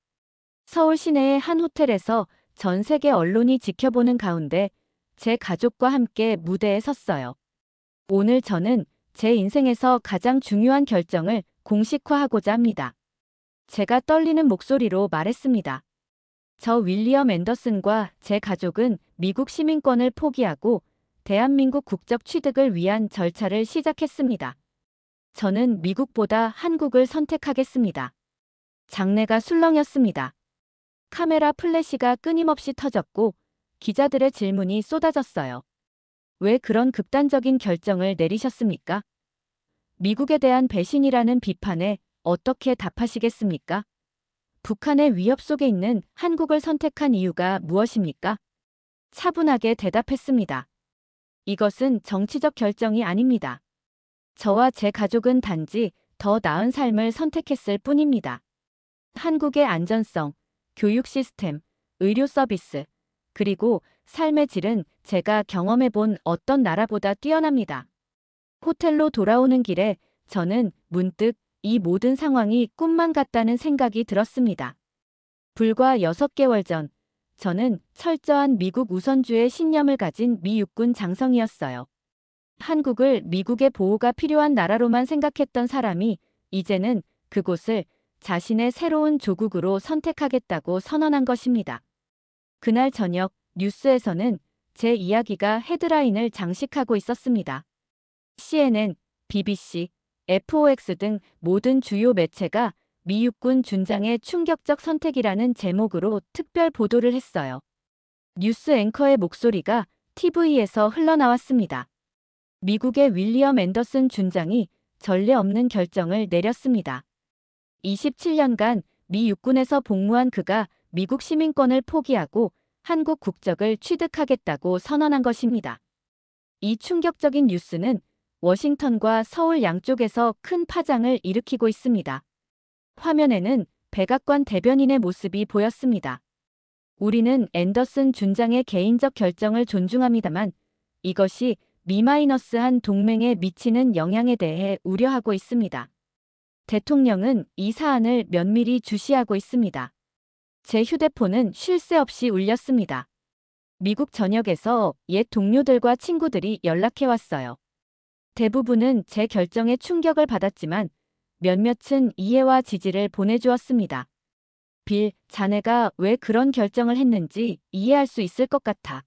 서울 시내의 한 호텔에서 전 세계 언론이 지켜보는 가운데 제 가족과 함께 무대에 섰어요. 오늘 저는 제 인생에서 가장 중요한 결정을 공식화하고자 합니다. 제가 떨리는 목소리로 말했습니다. 저 윌리엄 앤더슨과 제 가족은 미국 시민권을 포기하고 대한민국 국적 취득을 위한 절차를 시작했습니다. 저는 미국보다 한국을 선택하겠습니다. 장내가 술렁였습니다. 카메라 플래시가 끊임없이 터졌고 기자들의 질문이 쏟아졌어요. 왜 그런 극단적인 결정을 내리셨습니까? 미국에 대한 배신이라는 비판에 어떻게 답하시겠습니까? 북한의 위협 속에 있는 한국을 선택한 이유가 무엇입니까? 차분하게 대답했습니다. 이것은 정치적 결정이 아닙니다. 저와 제 가족은 단지 더 나은 삶을 선택했을 뿐입니다. 한국의 안전성, 교육 시스템, 의료 서비스, 그리고 삶의 질은 제가 경험해본 어떤 나라보다 뛰어납니다. 호텔로 돌아오는 길에 저는 문득 이 모든 상황이 꿈만 같다는 생각이 들었습니다. 불과 6개월 전, 저는 철저한 미국 우선주의 신념을 가진 미 육군 장성이었어요. 한국을 미국의 보호가 필요한 나라로만 생각했던 사람이 이제는 그곳을 자신의 새로운 조국으로 선택하겠다고 선언한 것입니다. 그날 저녁 뉴스에서는 제 이야기가 헤드라인을 장식하고 있었습니다. CNN, BBC, FOX 등 모든 주요 매체가 미 육군 준장의 충격적 선택이라는 제목으로 특별 보도를 했어요. 뉴스 앵커의 목소리가 TV에서 흘러나왔습니다. 미국의 윌리엄 앤더슨 준장이 전례 없는 결정을 내렸습니다. 27년간 미 육군에서 복무한 그가 미국 시민권을 포기하고 한국 국적을 취득하겠다고 선언한 것입니다. 이 충격적인 뉴스는 워싱턴과 서울 양쪽에서 큰 파장을 일으키고 있습니다. 화면에는 백악관 대변인의 모습이 보였습니다. 우리는 앤더슨 준장의 개인적 결정을 존중합니다만 이것이 미-한 동맹에 미치는 영향에 대해 우려하고 있습니다. 대통령은 이 사안을 면밀히 주시하고 있습니다. 제 휴대폰은 쉴 새 없이 울렸습니다. 미국 전역에서 옛 동료들과 친구들이 연락해왔어요. 대부분은 제 결정에 충격을 받았지만 몇몇은 이해와 지지를 보내주었습니다. 빌, 자네가 왜 그런 결정을 했는지 이해할 수 있을 것 같아.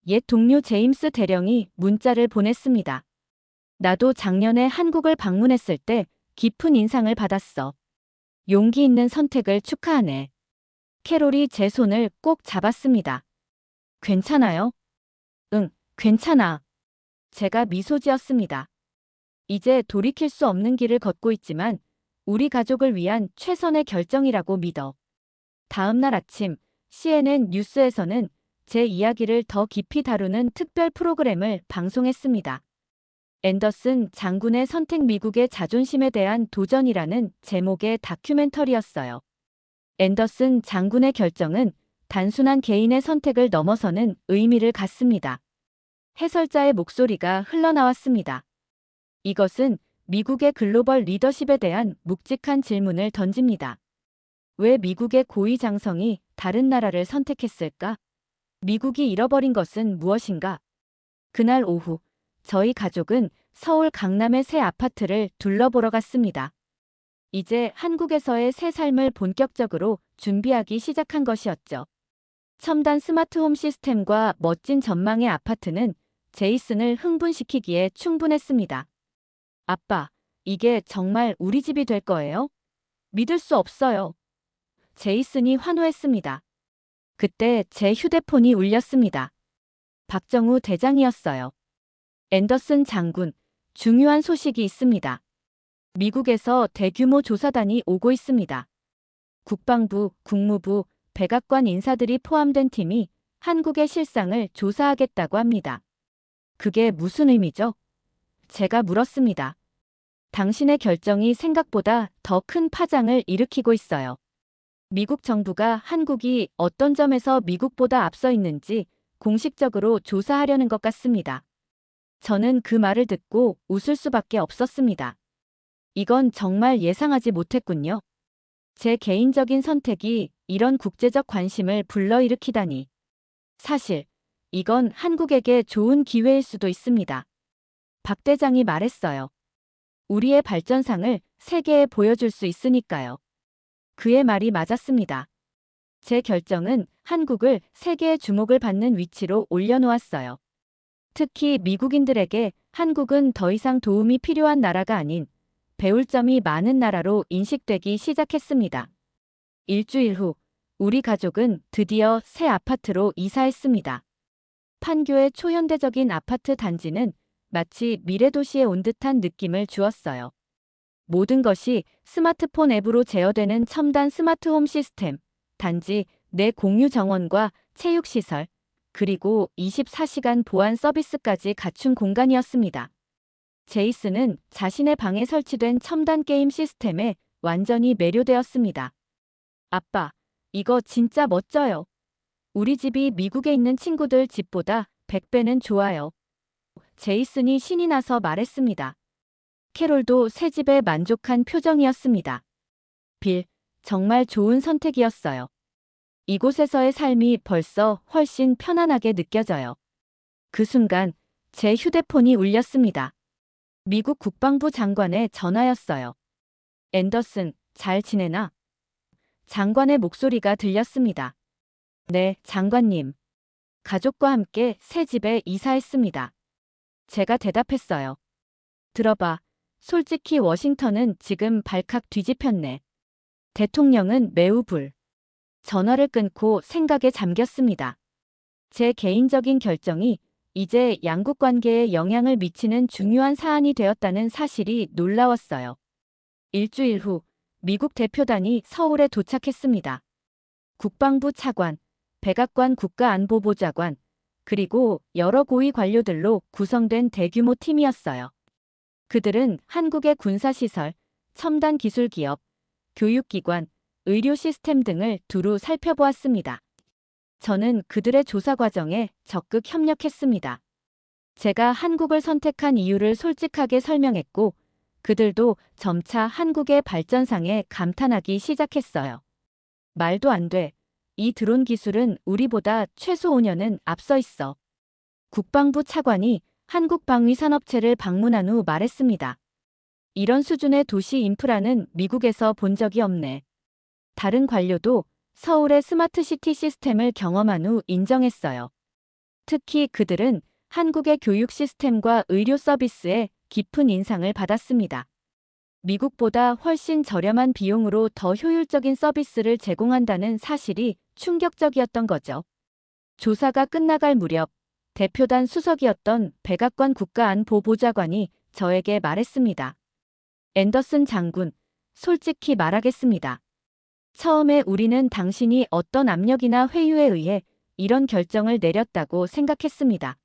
옛 동료 제임스 대령이 문자를 보냈습니다. 나도 작년에 한국을 방문했을 때 깊은 인상을 받았어. 용기 있는 선택을 축하하네. 캐롤이 제 손을 꼭 잡았습니다. 괜찮아요? 응, 괜찮아. 제가 미소 지었습니다. 이제 돌이킬 수 없는 길을 걷고 있지만 우리 가족을 위한 최선의 결정이라고 믿어. 다음 날 아침 CNN 뉴스에서는 제 이야기를 더 깊이 다루는 특별 프로그램을 방송했습니다. 앤더슨 장군의 선택 미국의 자존심에 대한 도전이라는 제목의 다큐멘터리였어요. 앤더슨 장군의 결정은 단순한 개인의 선택을 넘어서는 의미를 갖습니다. 해설자의 목소리가 흘러나왔습니다. 이것은 미국의 글로벌 리더십에 대한 묵직한 질문을 던집니다. 왜 미국의 고위 장성이 다른 나라를 선택했을까? 미국이 잃어버린 것은 무엇인가? 그날 오후, 저희 가족은 서울 강남의 새 아파트를 둘러보러 갔습니다. 이제 한국에서의 새 삶을 본격적으로 준비하기 시작한 것이었죠. 첨단 스마트홈 시스템과 멋진 전망의 아파트는 제이슨을 흥분시키기에 충분했습니다. 아빠, 이게 정말 우리 집이 될 거예요? 믿을 수 없어요. 제이슨이 환호했습니다. 그때 제 휴대폰이 울렸습니다. 박정우 대장이었어요. 앤더슨 장군, 중요한 소식이 있습니다. 미국에서 대규모 조사단이 오고 있습니다. 국방부, 국무부, 백악관 인사들이 포함된 팀이 한국의 실상을 조사하겠다고 합니다. 그게 무슨 의미죠? 제가 물었습니다. 당신의 결정이 생각보다 더 큰 파장을 일으키고 있어요. 미국 정부가 한국이 어떤 점에서 미국보다 앞서 있는지 공식적으로 조사하려는 것 같습니다. 저는 그 말을 듣고 웃을 수밖에 없었습니다. 이건 정말 예상하지 못했군요. 제 개인적인 선택이 이런 국제적 관심을 불러일으키다니. 사실 이건 한국에게 좋은 기회일 수도 있습니다. 박 대장이 말했어요. 우리의 발전상을 세계에 보여줄 수 있으니까요. 그의 말이 맞았습니다. 제 결정은 한국을 세계의 주목을 받는 위치로 올려놓았어요. 특히 미국인들에게 한국은 더 이상 도움이 필요한 나라가 아닌 배울 점이 많은 나라로 인식되기 시작했습니다. 일주일 후, 우리 가족은 드디어 새 아파트로 이사했습니다. 판교의 초현대적인 아파트 단지는 마치 미래도시에 온 듯한 느낌을 주었어요. 모든 것이 스마트폰 앱으로 제어되는 첨단 스마트홈 시스템, 단지 내 공유 정원과 체육시설, 그리고 24시간 보안 서비스까지 갖춘 공간이었습니다. 제이슨은 자신의 방에 설치된 첨단 게임 시스템에 완전히 매료되었습니다. 아빠, 이거 진짜 멋져요. 우리 집이 미국에 있는 친구들 집보다 100배는 좋아요. 제이슨이 신이 나서 말했습니다. 캐롤도 새 집에 만족한 표정이었습니다. 빌, 정말 좋은 선택이었어요. 이곳에서의 삶이 벌써 훨씬 편안하게 느껴져요. 그 순간 제 휴대폰이 울렸습니다. 미국 국방부 장관의 전화였어요. 앤더슨, 잘 지내나? 장관의 목소리가 들렸습니다. 네, 장관님. 가족과 함께 새 집에 이사했습니다. 제가 대답했어요. 들어봐. 솔직히 워싱턴은 지금 발칵 뒤집혔네. 대통령은 매우 불. 전화를 끊고 생각에 잠겼습니다. 제 개인적인 결정이 이제 양국 관계에 영향을 미치는 중요한 사안이 되었다는 사실이 놀라웠어요. 일주일 후 미국 대표단이 서울에 도착했습니다. 국방부 차관, 백악관 국가안보보좌관, 그리고 여러 고위 관료들로 구성된 대규모 팀이었어요. 그들은 한국의 군사시설, 첨단 기술기업, 교육기관, 의료 시스템 등을 두루 살펴보았습니다. 저는 그들의 조사 과정에 적극 협력했습니다. 제가 한국을 선택한 이유를 솔직하게 설명했고, 그들도 점차 한국의 발전상에 감탄하기 시작했어요. 말도 안 돼. 이 드론 기술은 우리보다 최소 5년은 앞서 있어. 국방부 차관이 한국 방위산업체를 방문한 후 말했습니다. 이런 수준의 도시 인프라는 미국에서 본 적이 없네. 다른 관료도 서울의 스마트시티 시스템을 경험한 후 인정했어요. 특히 그들은 한국의 교육 시스템과 의료 서비스에 깊은 인상을 받았습니다. 미국보다 훨씬 저렴한 비용으로 더 효율적인 서비스를 제공한다는 사실이 충격적이었던 거죠. 조사가 끝나갈 무렵 대표단 수석이었던 백악관 국가안보보좌관이 저에게 말했습니다. 앤더슨 장군, 솔직히 말하겠습니다. 처음에 우리는 당신이 어떤 압력이나 회유에 의해 이런 결정을 내렸다고 생각했습니다.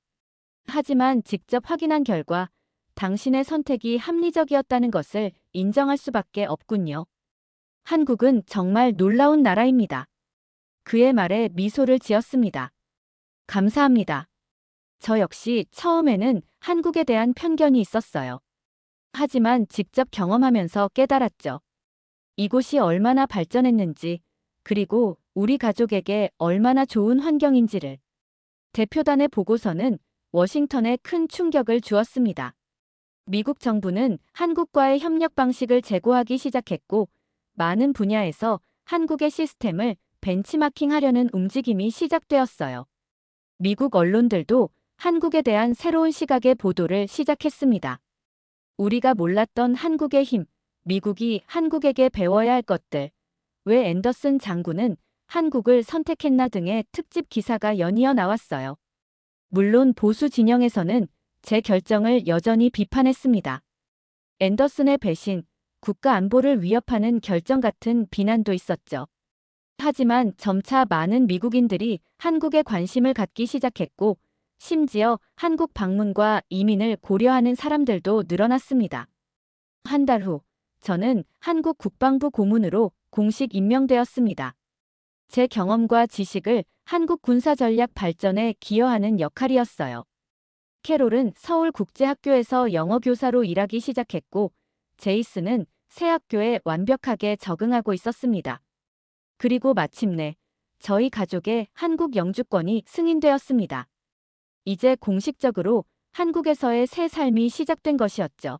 하지만 직접 확인한 결과 당신의 선택이 합리적이었다는 것을 인정할 수밖에 없군요. 한국은 정말 놀라운 나라입니다. 그의 말에 미소를 지었습니다. 감사합니다. 저 역시 처음에는 한국에 대한 편견이 있었어요. 하지만 직접 경험하면서 깨달았죠. 이곳이 얼마나 발전했는지, 그리고 우리 가족에게 얼마나 좋은 환경인지를. 대표단의 보고서는 워싱턴에 큰 충격을 주었습니다. 미국 정부는 한국과의 협력 방식을 제고하기 시작했고, 많은 분야에서 한국의 시스템을 벤치마킹하려는 움직임이 시작되었어요. 미국 언론들도 한국에 대한 새로운 시각의 보도를 시작했습니다. 우리가 몰랐던 한국의 힘, 미국이 한국에게 배워야 할 것들, 왜 앤더슨 장군은 한국을 선택했나 등의 특집 기사가 연이어 나왔어요. 물론 보수 진영에서는 제 결정을 여전히 비판했습니다. 앤더슨의 배신, 국가 안보를 위협하는 결정 같은 비난도 있었죠. 하지만 점차 많은 미국인들이 한국에 관심을 갖기 시작했고, 심지어 한국 방문과 이민을 고려하는 사람들도 늘어났습니다. 한 달 후, 저는 한국 국방부 고문으로 공식 임명되었습니다. 제 경험과 지식을 한국 군사 전략 발전에 기여하는 역할이었어요. 캐롤은 서울국제학교에서 영어 교사로 일하기 시작했고, 제이슨은 새 학교에 완벽하게 적응하고 있었습니다. 그리고 마침내 저희 가족의 한국 영주권이 승인되었습니다. 이제 공식적으로 한국에서의 새 삶이 시작된 것이었죠.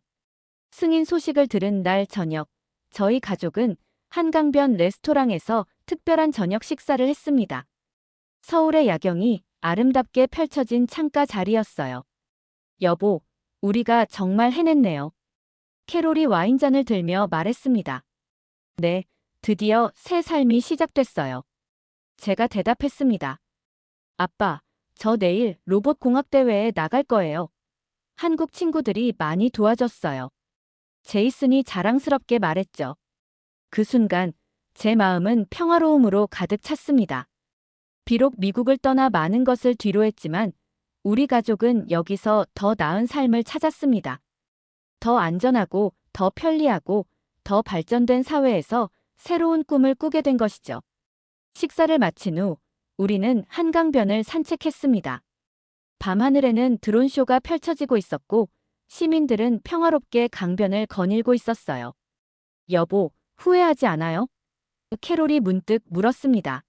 승인 소식을 들은 날 저녁, 저희 가족은 한강변 레스토랑에서 특별한 저녁 식사를 했습니다. 서울의 야경이 아름답게 펼쳐진 창가 자리였어요. 여보, 우리가 정말 해냈네요. 캐롤이 와인잔을 들며 말했습니다. 네, 드디어 새 삶이 시작됐어요. 제가 대답했습니다. 아빠, 저 내일 로봇공학 대회에 나갈 거예요. 한국 친구들이 많이 도와줬어요. 제이슨이 자랑스럽게 말했죠. 그 순간 제 마음은 평화로움으로 가득 찼습니다. 비록 미국을 떠나 많은 것을 뒤로했지만 우리 가족은 여기서 더 나은 삶을 찾았습니다. 더 안전하고 더 편리하고 더 발전된 사회에서 새로운 꿈을 꾸게 된 것이죠. 식사를 마친 후 우리는 한강변을 산책했습니다. 밤하늘에는 드론쇼가 펼쳐지고 있었고 시민들은 평화롭게 강변을 거닐고 있었어요. 여보, 후회하지 않아요? 캐롤이 문득 물었습니다.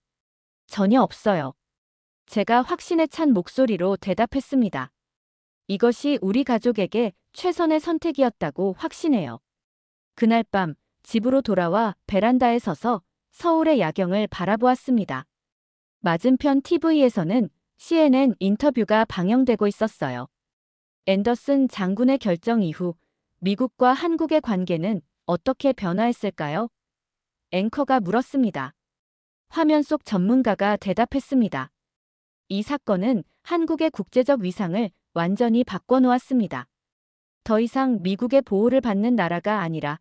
전혀 없어요. 제가 확신에 찬 목소리로 대답했습니다. 이것이 우리 가족에게 최선의 선택이었다고 확신해요. 그날 밤 집으로 돌아와 베란다에 서서 서울의 야경을 바라보았습니다. 맞은편 TV에서는 CNN 인터뷰가 방영되고 있었어요. 앤더슨 장군의 결정 이후 미국과 한국의 관계는 어떻게 변화했을까요? 앵커가 물었습니다. 화면 속 전문가가 대답했습니다. 이 사건은 한국의 국제적 위상을 완전히 바꿔놓았습니다. 더 이상 미국의 보호를 받는 나라가 아니라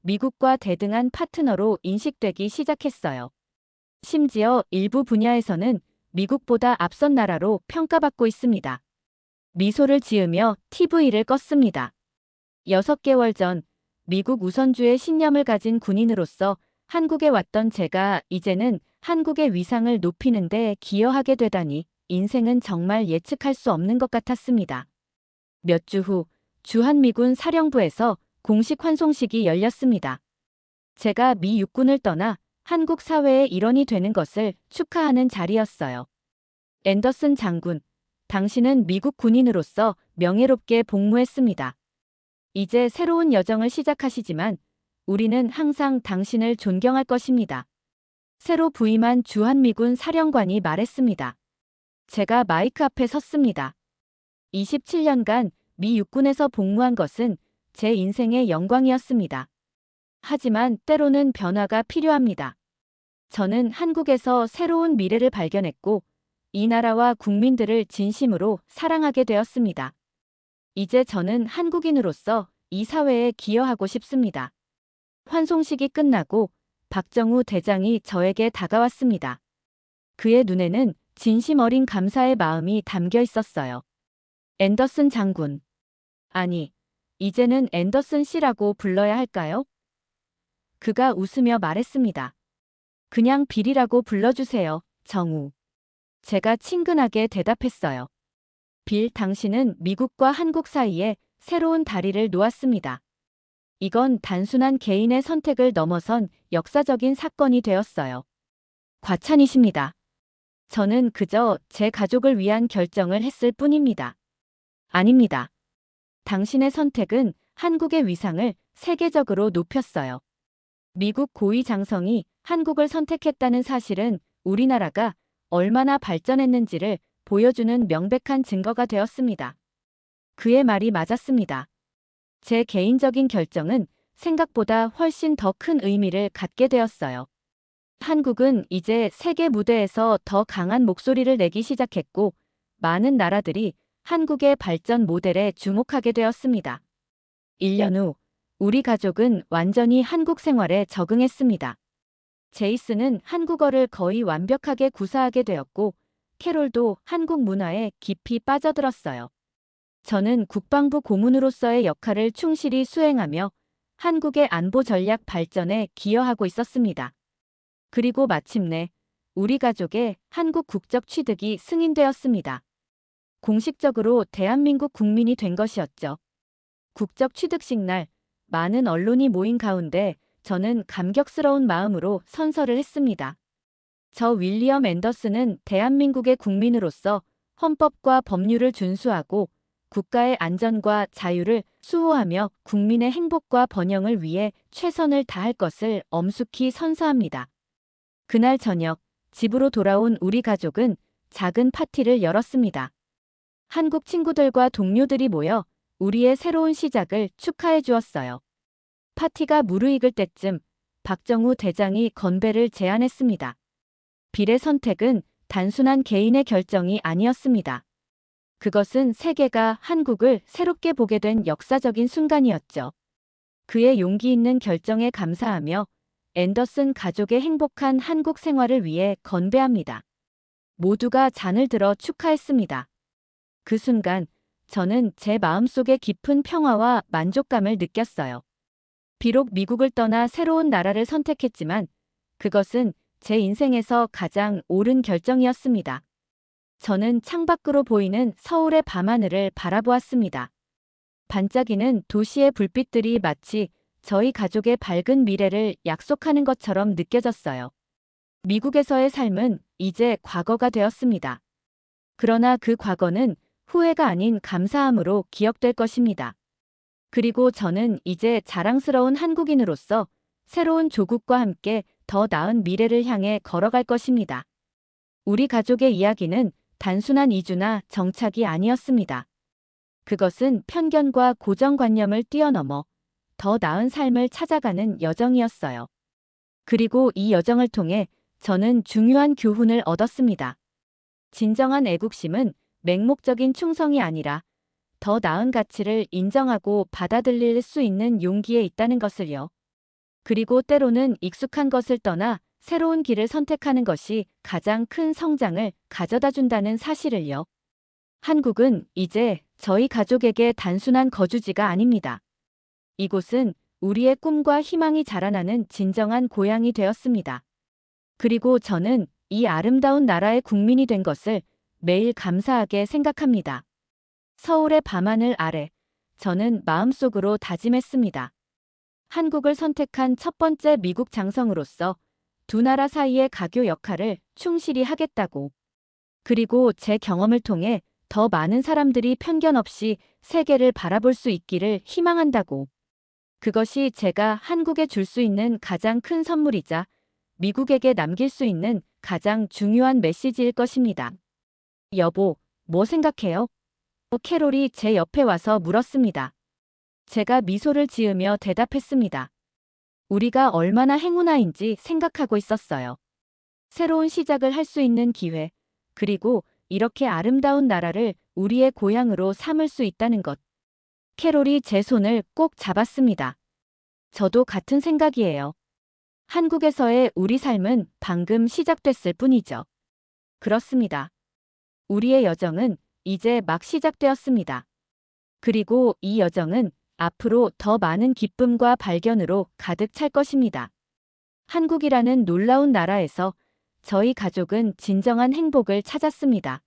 미국과 대등한 파트너로 인식되기 시작했어요. 심지어 일부 분야에서는 미국보다 앞선 나라로 평가받고 있습니다. 미소를 지으며 TV를 껐습니다. 6개월 전 미국 우선주의 신념을 가진 군인으로서 한국에 왔던 제가 이제는 한국의 위상을 높이는 데 기여하게 되다니 인생은 정말 예측할 수 없는 것 같았습니다. 몇 주 후 주한미군 사령부에서 공식 환송식이 열렸습니다. 제가 미 육군을 떠나 한국 사회의 일원이 되는 것을 축하하는 자리였어요. 앤더슨 장군, 당신은 미국 군인으로서 명예롭게 복무했습니다. 이제 새로운 여정을 시작하시지만 우리는 항상 당신을 존경할 것입니다. 새로 부임한 주한미군 사령관이 말했습니다. 제가 마이크 앞에 섰습니다. 27년간 미 육군에서 복무한 것은 제 인생의 영광이었습니다. 하지만 때로는 변화가 필요합니다. 저는 한국에서 새로운 미래를 발견했고 이 나라와 국민들을 진심으로 사랑하게 되었습니다. 이제 저는 한국인으로서 이 사회에 기여하고 싶습니다. 환송식이 끝나고 박정우 대장이 저에게 다가왔습니다. 그의 눈에는 진심 어린 감사의 마음이 담겨 있었어요. 앤더슨 장군. 아니, 이제는 앤더슨 씨라고 불러야 할까요? 그가 웃으며 말했습니다. 그냥 빌이라고 불러주세요, 정우. 제가 친근하게 대답했어요. 빌, 당신은 미국과 한국 사이에 새로운 다리를 놓았습니다. 이건 단순한 개인의 선택을 넘어선 역사적인 사건이 되었어요. 과찬이십니다. 저는 그저 제 가족을 위한 결정을 했을 뿐입니다. 아닙니다. 당신의 선택은 한국의 위상을 세계적으로 높였어요. 미국 고위 장성이 한국을 선택했다는 사실은 우리나라가 얼마나 발전했는지를 보여주는 명백한 증거가 되었습니다. 그의 말이 맞았습니다. 제 개인적인 결정은 생각보다 훨씬 더 큰 의미를 갖게 되었어요. 한국은 이제 세계 무대에서 더 강한 목소리를 내기 시작했고 많은 나라들이 한국의 발전 모델에 주목하게 되었습니다. 1년 후 우리 가족은 완전히 한국 생활에 적응했습니다. 제이슨은 한국어를 거의 완벽하게 구사하게 되었고 캐롤도 한국 문화에 깊이 빠져들었어요. 저는 국방부 고문으로서의 역할을 충실히 수행하며 한국의 안보 전략 발전에 기여하고 있었습니다. 그리고 마침내 우리 가족의 한국 국적 취득이 승인되었습니다. 공식적으로 대한민국 국민이 된 것이었죠. 국적 취득식 날 많은 언론이 모인 가운데 저는 감격스러운 마음으로 선서를 했습니다. 저 윌리엄 앤더슨은 대한민국의 국민으로서 헌법과 법률을 준수하고 국가의 안전과 자유를 수호하며 국민의 행복과 번영을 위해 최선을 다할 것을 엄숙히 선서합니다. 그날 저녁 집으로 돌아온 우리 가족은 작은 파티를 열었습니다. 한국 친구들과 동료들이 모여 우리의 새로운 시작을 축하해 주었어요. 파티가 무르익을 때쯤 박정우 대장이 건배를 제안했습니다. 빌의 선택은 단순한 개인의 결정이 아니었습니다. 그것은 세계가 한국을 새롭게 보게 된 역사적인 순간이었죠. 그의 용기 있는 결정에 감사하며 앤더슨 가족의 행복한 한국 생활을 위해 건배합니다. 모두가 잔을 들어 축하했습니다. 그 순간 저는 제 마음속에 깊은 평화와 만족감을 느꼈어요. 비록 미국을 떠나 새로운 나라를 선택했지만 그것은 제 인생에서 가장 옳은 결정이었습니다. 저는 창밖으로 보이는 서울의 밤하늘을 바라보았습니다. 반짝이는 도시의 불빛들이 마치 저희 가족의 밝은 미래를 약속하는 것처럼 느껴졌어요. 미국에서의 삶은 이제 과거가 되었습니다. 그러나 그 과거는 후회가 아닌 감사함으로 기억될 것입니다. 그리고 저는 이제 자랑스러운 한국인으로서 새로운 조국과 함께 더 나은 미래를 향해 걸어갈 것입니다. 우리 가족의 이야기는 단순한 이주나 정착이 아니었습니다. 그것은 편견과 고정관념을 뛰어넘어 더 나은 삶을 찾아가는 여정이었어요. 그리고 이 여정을 통해 저는 중요한 교훈을 얻었습니다. 진정한 애국심은 맹목적인 충성이 아니라 더 나은 가치를 인정하고 받아들일 수 있는 용기에 있다는 것을요. 그리고 때로는 익숙한 것을 떠나 새로운 길을 선택하는 것이 가장 큰 성장을 가져다 준다는 사실을요. 한국은 이제 저희 가족에게 단순한 거주지가 아닙니다. 이곳은 우리의 꿈과 희망이 자라나는 진정한 고향이 되었습니다. 그리고 저는 이 아름다운 나라의 국민이 된 것을 매일 감사하게 생각합니다. 서울의 밤하늘 아래 저는 마음속으로 다짐했습니다. 한국을 선택한 첫 번째 미국 장성으로서 두 나라 사이의 가교 역할을 충실히 하겠다고. 그리고 제 경험을 통해 더 많은 사람들이 편견 없이 세계를 바라볼 수 있기를 희망한다고. 그것이 제가 한국에 줄 수 있는 가장 큰 선물이자 미국에게 남길 수 있는 가장 중요한 메시지일 것입니다. 여보, 뭐 생각해요? 캐롤이 제 옆에 와서 물었습니다. 제가 미소를 지으며 대답했습니다. 우리가 얼마나 행운아인지 생각하고 있었어요. 새로운 시작을 할 수 있는 기회, 그리고 이렇게 아름다운 나라를 우리의 고향으로 삼을 수 있다는 것. 캐롤이 제 손을 꼭 잡았습니다. 저도 같은 생각이에요. 한국에서의 우리 삶은 방금 시작됐을 뿐이죠. 그렇습니다. 우리의 여정은 이제 막 시작되었습니다. 그리고 이 여정은 앞으로 더 많은 기쁨과 발견으로 가득 찰 것입니다. 한국이라는 놀라운 나라에서 저희 가족은 진정한 행복을 찾았습니다.